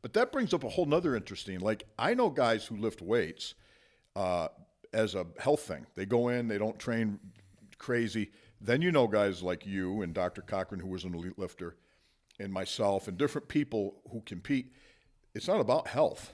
but that brings up a whole nother interesting, like I know guys who lift weights as a health thing. They go in, they don't train crazy. Then guys like you and Dr. Cochran, who was an elite lifter, and myself and different people who compete. It's not about health.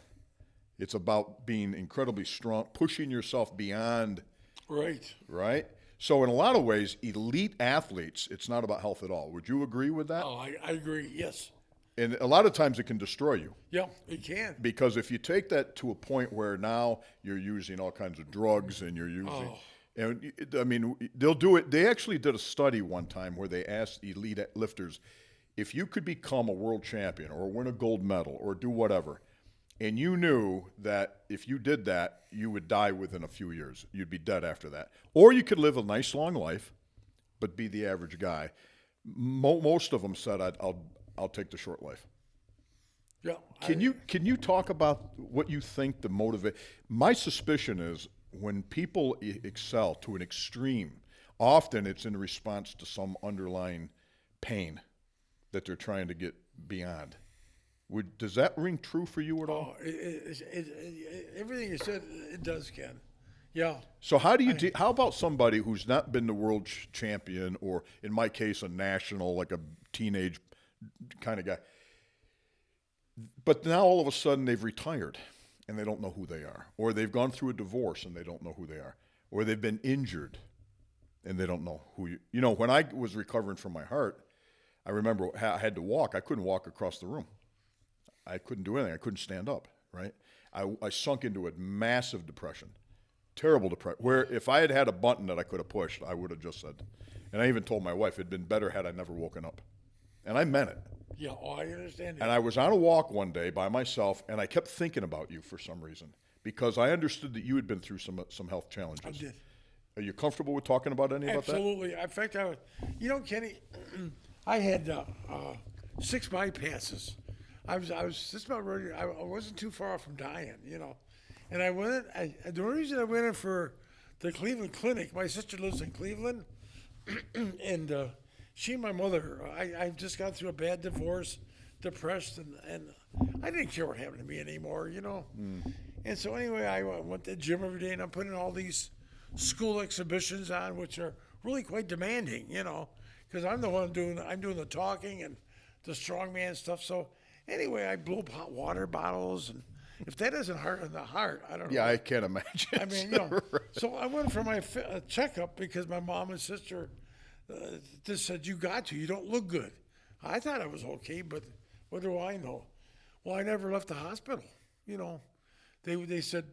It's about being incredibly strong, pushing yourself beyond. Right. Right? So in a lot of ways, elite athletes, it's not about health at all. Would you agree with that? Oh, I agree, yes. And a lot of times it can destroy you. Yeah, it can. Because if you take that to a point where now you're using all kinds of drugs and you're using, and I mean, they'll do it. They actually did a study one time where they asked elite lifters, if you could become a world champion or win a gold medal or do whatever, and you knew that if you did that, you would die within a few years. You'd be dead after that. Or you could live a nice long life, but be the average guy. Most of them said, I'll take the short life. Yeah. Can you talk about what you think the motivate? My suspicion is when people excel to an extreme, often it's in response to some underlying pain that they're trying to get beyond. Does that ring true for you at all? Everything you said, it does, Ken. Yeah. So how do you how about somebody who's not been the world champion, or in my case a national, like a teenage kind of guy, but now all of a sudden they've retired and they don't know who they are, or they've gone through a divorce and they don't know who they are, or they've been injured and they don't know who you know, when I was recovering from my heart, I remember I had to walk. I couldn't walk across the room. I couldn't do anything. I couldn't stand up, right? I sunk into a massive depression, terrible depression, where if I had had a button that I could have pushed, I would have just said, and I even told my wife it'd been better had I never woken up. And I meant it. Yeah, I understand that. And I was on a walk one day by myself, and I kept thinking about you for some reason, because I understood that you had been through some health challenges. I did. Are you comfortable with talking about any about that? Absolutely. In fact, Kenny, I had 6 bypasses. I was just about ready. I wasn't too far from dying, And I went in. The only reason I went in for the Cleveland Clinic, my sister lives in Cleveland, and she and my mother, I just got through a bad divorce, depressed, and I didn't care what happened to me anymore, And so anyway, I went to the gym every day, and I'm putting all these school exhibitions on, which are really quite demanding, because I'm the one doing the talking and the strongman stuff. So anyway, I blow up hot water bottles, and if that doesn't hurt in the heart, I don't know. Yeah, I can't imagine. I mean, So I went for my checkup because my mom and sister just said, you don't look good. I thought I was okay, but what do I know? Well, I never left the hospital. They said,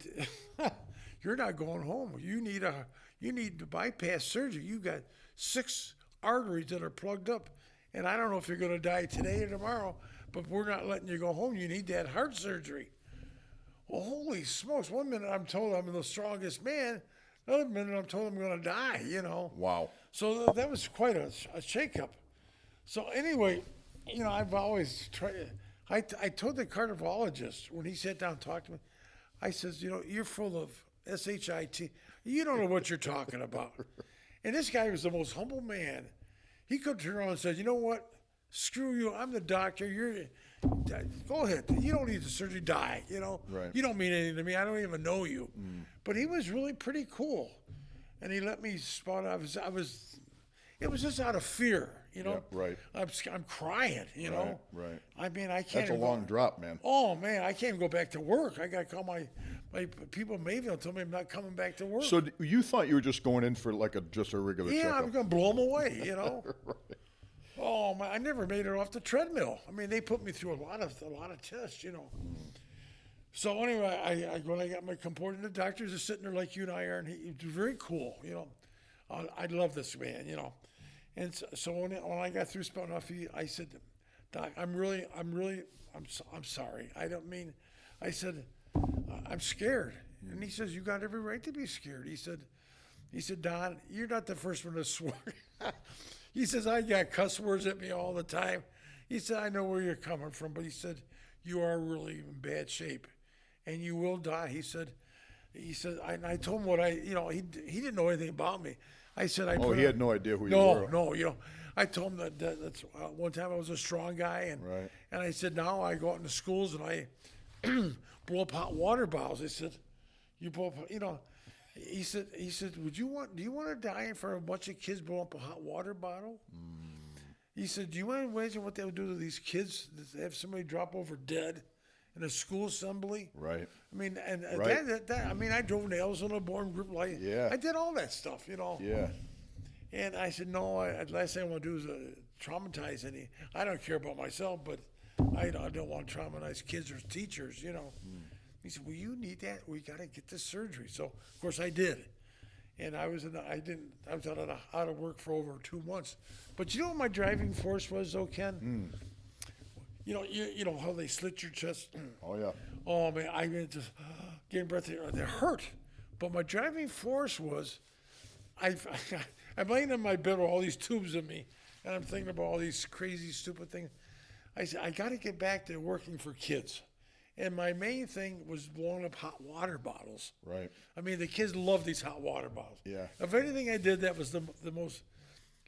you're not going home. You need to bypass surgery. You got 6 arteries that are plugged up, and I don't know if you're going to die today or tomorrow, but we're not letting you go home. You need that heart surgery. Well, holy smokes. One minute I'm told I'm the strongest man. Another minute I'm told I'm going to die, Wow. So that was quite a shakeup. So anyway, I've always tried. I told the cardiologist when he sat down and talked to me, I says, you're full of SHIT. You don't know what you're talking about. And this guy was the most humble man. He could turn around and say, you know what? Screw you. I'm the doctor. Go ahead. You don't need the surgery. Die. Right. You don't mean anything to me. I don't even know you. But he was really pretty cool, and he let me spot. It was just out of fear. Yeah, right. I'm crying. Right. I mean, I can't. That's a long drop, man. Oh man, I can't go back to work. I got to call my people in Mayville, tell me I'm not coming back to work. So you thought you were just going in for just a regular checkup? Yeah, I'm going to blow them away. Right. Oh man, I never made it off the treadmill. I mean, they put me through a lot of tests, So anyway, when I got my comported, the doctors are sitting there like you and I are, and he was very cool, I love this man, And so when I got through spelling off, I said, Doc, I'm sorry. I don't mean. I said, I'm scared, and he says, you got every right to be scared. He said, Don, you're not the first one to swear. He says, I got cuss words at me all the time. He said, I know where you're coming from, but he said, you are really in bad shape, and you will die. He said, I told him what he didn't know anything about me. I said, he had no idea who you were. No, I told him that's one time I was a strong guy, and I said, now I go out into schools and I blow up hot water bottles. I said, you blow up, He said, do you want to die in front of a bunch of kids blowing up a hot water bottle? He said, do you want to imagine what they would do to these kids that have somebody drop over dead in a school assembly? Right. I mean, and right. I mean, I drove nails on a born group light. Yeah. I did all that stuff, Yeah. And I said, no, last thing I want to do is traumatize any. I don't care about myself, but I don't want to traumatize kids or teachers, He said, well, you need that. We got to get this surgery. So, of course, I did. And I was out of work for over 2 months. But you know what my driving force was, though, Ken? You know how they slit your chest? Oh, yeah. Oh, man, I mean, just getting breath. They hurt. But my driving force was, I'm laying in my bed with all these tubes in me, and I'm thinking about all these crazy, stupid things. I said, I got to get back to working for kids. And my main thing was blowing up hot water bottles. Right. I mean, the kids love these hot water bottles. Yeah. Of anything I did, that was the most.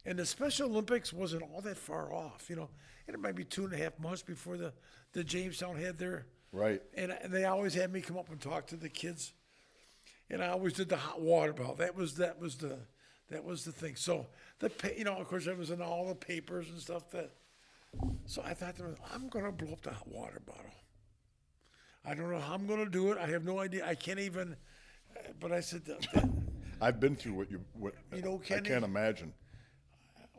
And the Special Olympics wasn't all that far off, And it might be 2.5 months before the Jamestown had their. Right. And they always had me come up and talk to the kids. and I always did the hot water bottle. That was the thing. So of course, it was in all the papers and stuff. So I thought, I'm gonna blow up the hot water bottle. I don't know how I'm gonna do it. I have no idea. I can't even. But I said, I've been through what I Kenny, can't imagine.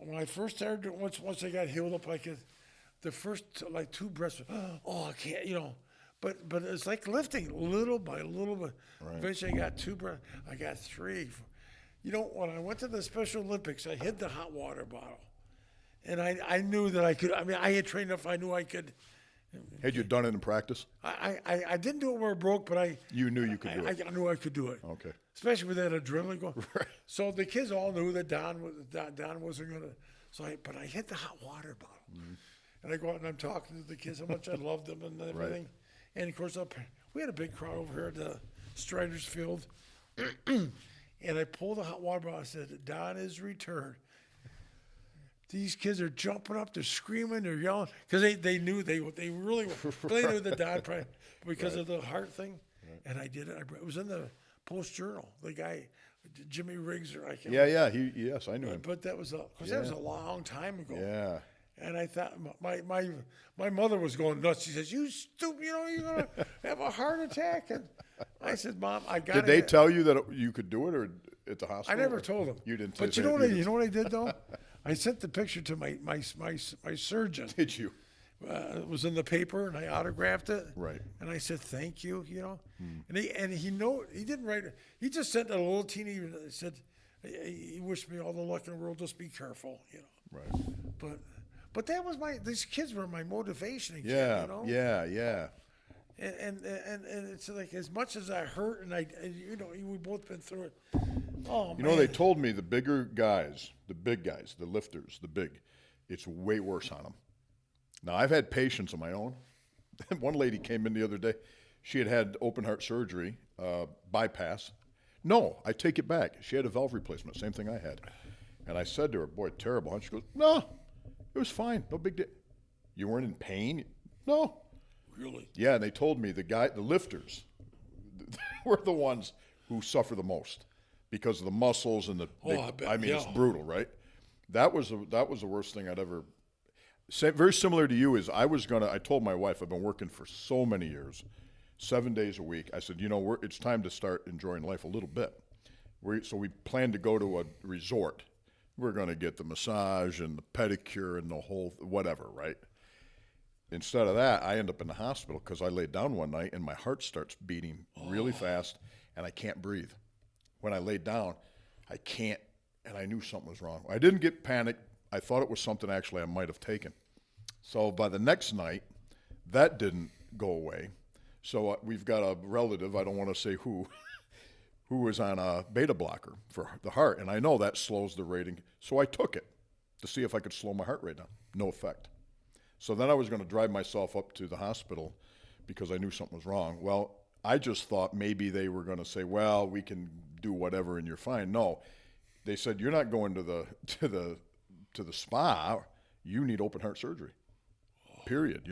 when I first started, once I got healed up, the first like 2 breaths, I can't, but it's like lifting little by little bit. Right. Eventually I got 2 breaths, I got 3. When I went to the Special Olympics, I hid the hot water bottle. And I knew that I could, I had trained enough, I knew I could. Had you done it in practice? I didn't do it where it broke, but You knew you could do it. I knew I could do it. Okay. Especially with that adrenaline going. Right. So the kids all knew that Don wasn't going to. But I hit the hot water bottle. Mm-hmm. And I go out and I'm talking to the kids how much I loved them and everything. Right. And of course, we had a big crowd over here at the Striders Field. And I pulled the hot water bottle. I said, Don is returned. These kids are jumping up, they're screaming, they're yelling, because they knew they really knew that Don probably because of the heart thing. Right. And I did it. It was in the Post Journal. The guy, Jimmy Riggs, or I can't. Yeah. Yes, I knew him. But that was that was a long time ago. Yeah. And I thought my mother was going nuts. She says, "You stupid! You're gonna have a heart attack." And I said, "Mom, I got." Did they tell you that you could do it, or at the hospital? I never told them. You didn't. But you know what I did though? I sent the picture to my surgeon. Did you? It was in the paper, and I autographed it. Right. And I said, "Thank you." And he didn't write it. He just sent a little teeny. Said he wished me all the luck in the world. Just be careful. Right. But that was these kids were my motivation again. Yeah. And it's like, as much as I hurt, and we both been through it. Oh, man. They told me the bigger guys, the big guys, the lifters, it's way worse on them. Now, I've had patients of my own. One lady came in the other day. She had open heart surgery, bypass. No, I take it back. She had a valve replacement, same thing I had. And I said to her, boy, terrible. And she goes, no, it was fine. No big deal. You weren't in pain? No. Really? Yeah, and they told me the lifters were the ones who suffer the most because of the muscles and it's brutal, right? That was the worst thing I'd ever. Very similar to you is I told my wife, I've been working for so many years, 7 days a week. I said, it's time to start enjoying life a little bit. So we planned to go to a resort. We're going to get the massage and the pedicure and the whole whatever, right? Instead of that, I end up in the hospital because I laid down one night and my heart starts beating really fast and I can't breathe. When I laid down, I can't, and I knew something was wrong. I didn't get panicked. I thought it was something actually I might have taken. So by the next night, that didn't go away. So we've got a relative, I don't want to say who was on a beta blocker for the heart, and I know that slows the rating. So I took it to see if I could slow my heart rate down. No effect. So then I was going to drive myself up to the hospital because I knew something was wrong. Well, I just thought maybe they were going to say, well, we can do whatever and you're fine. No, they said, you're not going to the spa. You need open heart surgery, period,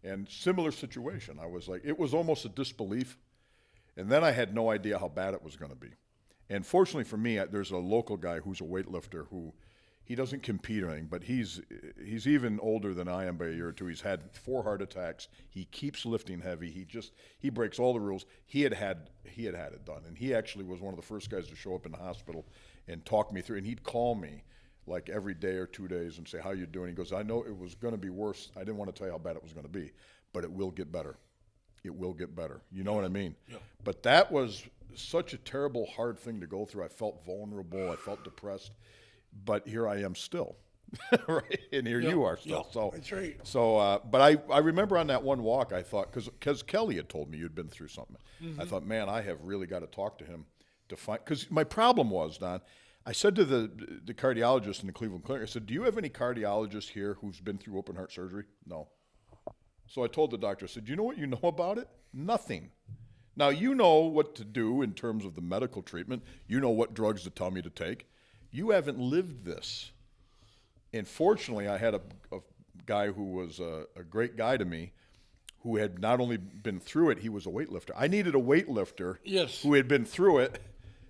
And similar situation. I was like, it was almost a disbelief. And then I had no idea how bad it was going to be. And fortunately for me, there's a local guy who's a weightlifter who he doesn't compete or anything, but he's even older than I am by a year or two. He's had 4 heart attacks. He keeps lifting heavy. He breaks all the rules. He had it done, and he actually was one of the first guys to show up in the hospital and talk me through. And he'd call me like every day or 2 days and say, "How you doing?" He goes, "I know it was going to be worse. I didn't want to tell you how bad it was going to be, but it will get better. It will get better." You know what I mean? Yeah. But that was such a terrible, hard thing to go through. I felt vulnerable. I felt depressed. But here I am still, right? And here you are still. So that's right. So, but I remember on that one walk, I thought, because Kelly had told me you'd been through something. Mm-hmm. I thought, man, I have really got to talk to him to find, because my problem was, Don, I said to the cardiologist in the Cleveland Clinic, I said, do you have any cardiologists here who's been through open heart surgery? No. So I told the doctor, I said, you know what you know about it? Nothing. Now, you know what to do in terms of the medical treatment. You know what drugs to tell me to take. You haven't lived this. And fortunately, I had a guy who was a great guy to me who had not only been through it, he was a weightlifter. I needed a weightlifter Yes. who had been through it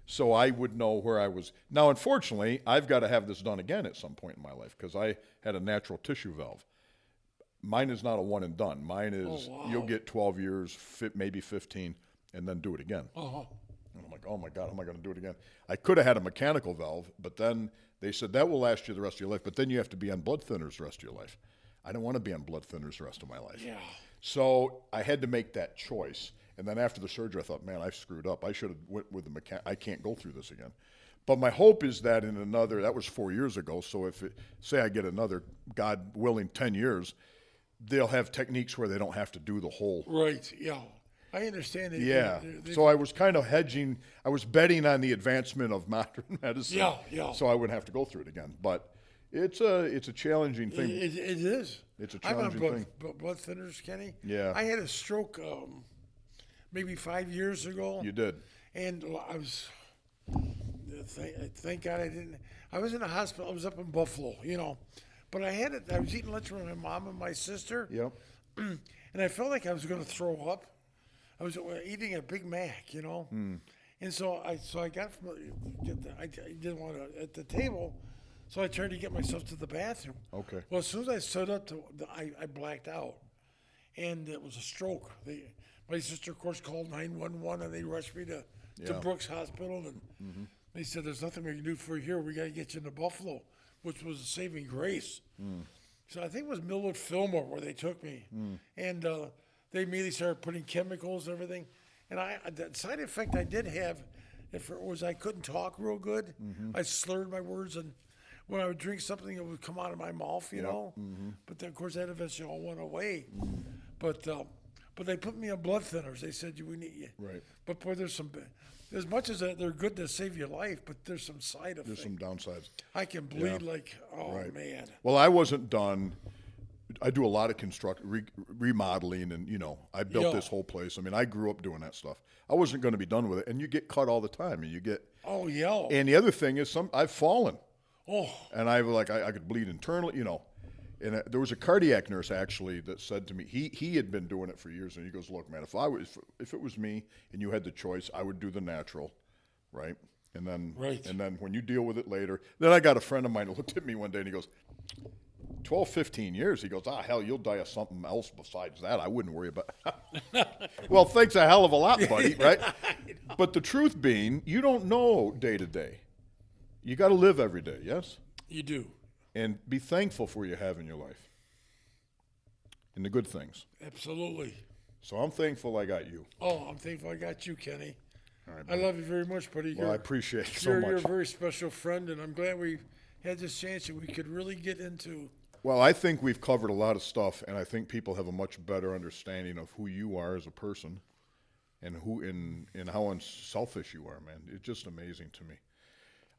so I would know where I was. Now, unfortunately, I've got to have this done again at some point in my life because I had a natural tissue valve. Mine is not a one and done. Mine is you'll get 12 years, maybe 15, and then do it again. Uh-huh. And I'm like, oh my God, how am I going to do it again? I could have had a mechanical valve, but then they said that will last you the rest of your life, but then you have to be on blood thinners the rest of your life. I don't want to be on blood thinners the rest of my life. Yeah. So I had to make that choice. And then after the surgery, I thought, man, I screwed up. I should have went with the mechanic. I can't go through this again. But my hope is that in another, that was 4 years ago. So if say I get another, God willing, 10 years, they'll have techniques where they don't have to do the whole. Right. Yeah. I understand it. Yeah. So I was kind of hedging. I was betting on the advancement of modern medicine. Yeah, yeah. So I wouldn't have to go through it again. But it's a challenging thing. It is. It's a challenging thing. I'm on blood thinners, Kenny. Yeah. I had a stroke maybe 5 years ago. You did. And I was, thank God I didn't. I was in the hospital. I was up in Buffalo, But I had it. I was eating lunch with my mom and my sister. Yep. And I felt like I was going to throw up. I was eating a Big Mac, And so I got from I didn't want to at the table, so I tried to get myself to the bathroom. Okay. Well, as soon as I stood up, I blacked out, and it was a stroke. My sister, of course, called 911, and they rushed me to Brooks Hospital, and they said, "There's nothing we can do for you here. We got to get you into Buffalo," which was a saving grace. So I think it was Millwood Fillmore where they took me, and they immediately started putting chemicals and everything. And the side effect I did have, was I couldn't talk real good. I slurred my words, and when I would drink something, it would come out of my mouth, you know. But then, of course, that eventually all went away. But they put me on blood thinners. They said we need you. Right. But boy, there's some. As much as they're good to save your life, but there's some side effects. There's some downsides. I can bleed Right. man. Well, I wasn't done. I do a lot of remodeling, and I built this whole place. I mean, I grew up doing that stuff. I wasn't going to be done with it, and you get cut all the time, and you get. Oh yeah. And the other thing is, I've fallen. Oh. And I could bleed internally, And there was a cardiac nurse actually that said to me, he had been doing it for years, and he goes, "Look, man, if it was me and you had the choice, I would do the natural, right? And then when you deal with it later." Then I got a friend of mine who looked at me one day and he goes, 12, 15 years. He goes, hell, you'll die of something else besides that. I wouldn't worry about it. Well, thanks a hell of a lot, buddy, right? But the truth being, you don't know day to day. You got to live every day, yes? You do. And be thankful for what you have in your life and the good things. Absolutely. So I'm thankful I got you. Oh, I'm thankful I got you, Kenny. All right, I love you very much, buddy. Well, I appreciate it so much. You're a very special friend, and I'm glad we had this chance that we could really get into. Well, I think we've covered a lot of stuff, and I think people have a much better understanding of who you are as a person and and how unselfish you are, man. It's just amazing to me.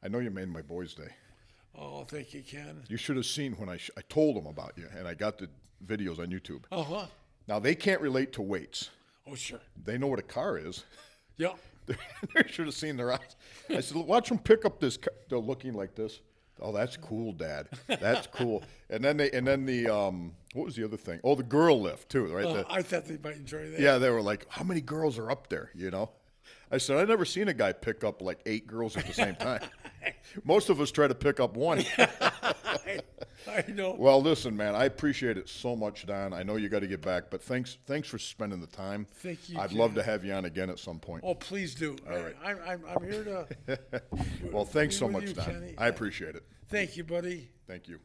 I know you made my boys' day. Oh, thank you, Ken. You should have seen when I told them about you, and I got the videos on YouTube. Uh-huh. Now, they can't relate to weights. Oh, sure. They know what a car is. Yeah. They should have seen their eyes. I said, watch them pick up this car. They're looking like this. Oh, that's cool, Dad. That's cool. And then what was the other thing? Oh, the girl lift, too, right? I thought they might enjoy that. Yeah, they were like, how many girls are up there, I said, I've never seen a guy pick up like 8 girls at the same time. Most of us try to pick up one. I know. Well, listen, man, I appreciate it so much, Don. I know you got to get back, but thanks for spending the time. Thank you. I'd love to have you on again at some point. Oh, please do. All right. I'm here to. Well, thanks so much, you, Don. Kenny. I appreciate it. Thank you, buddy. Thank you.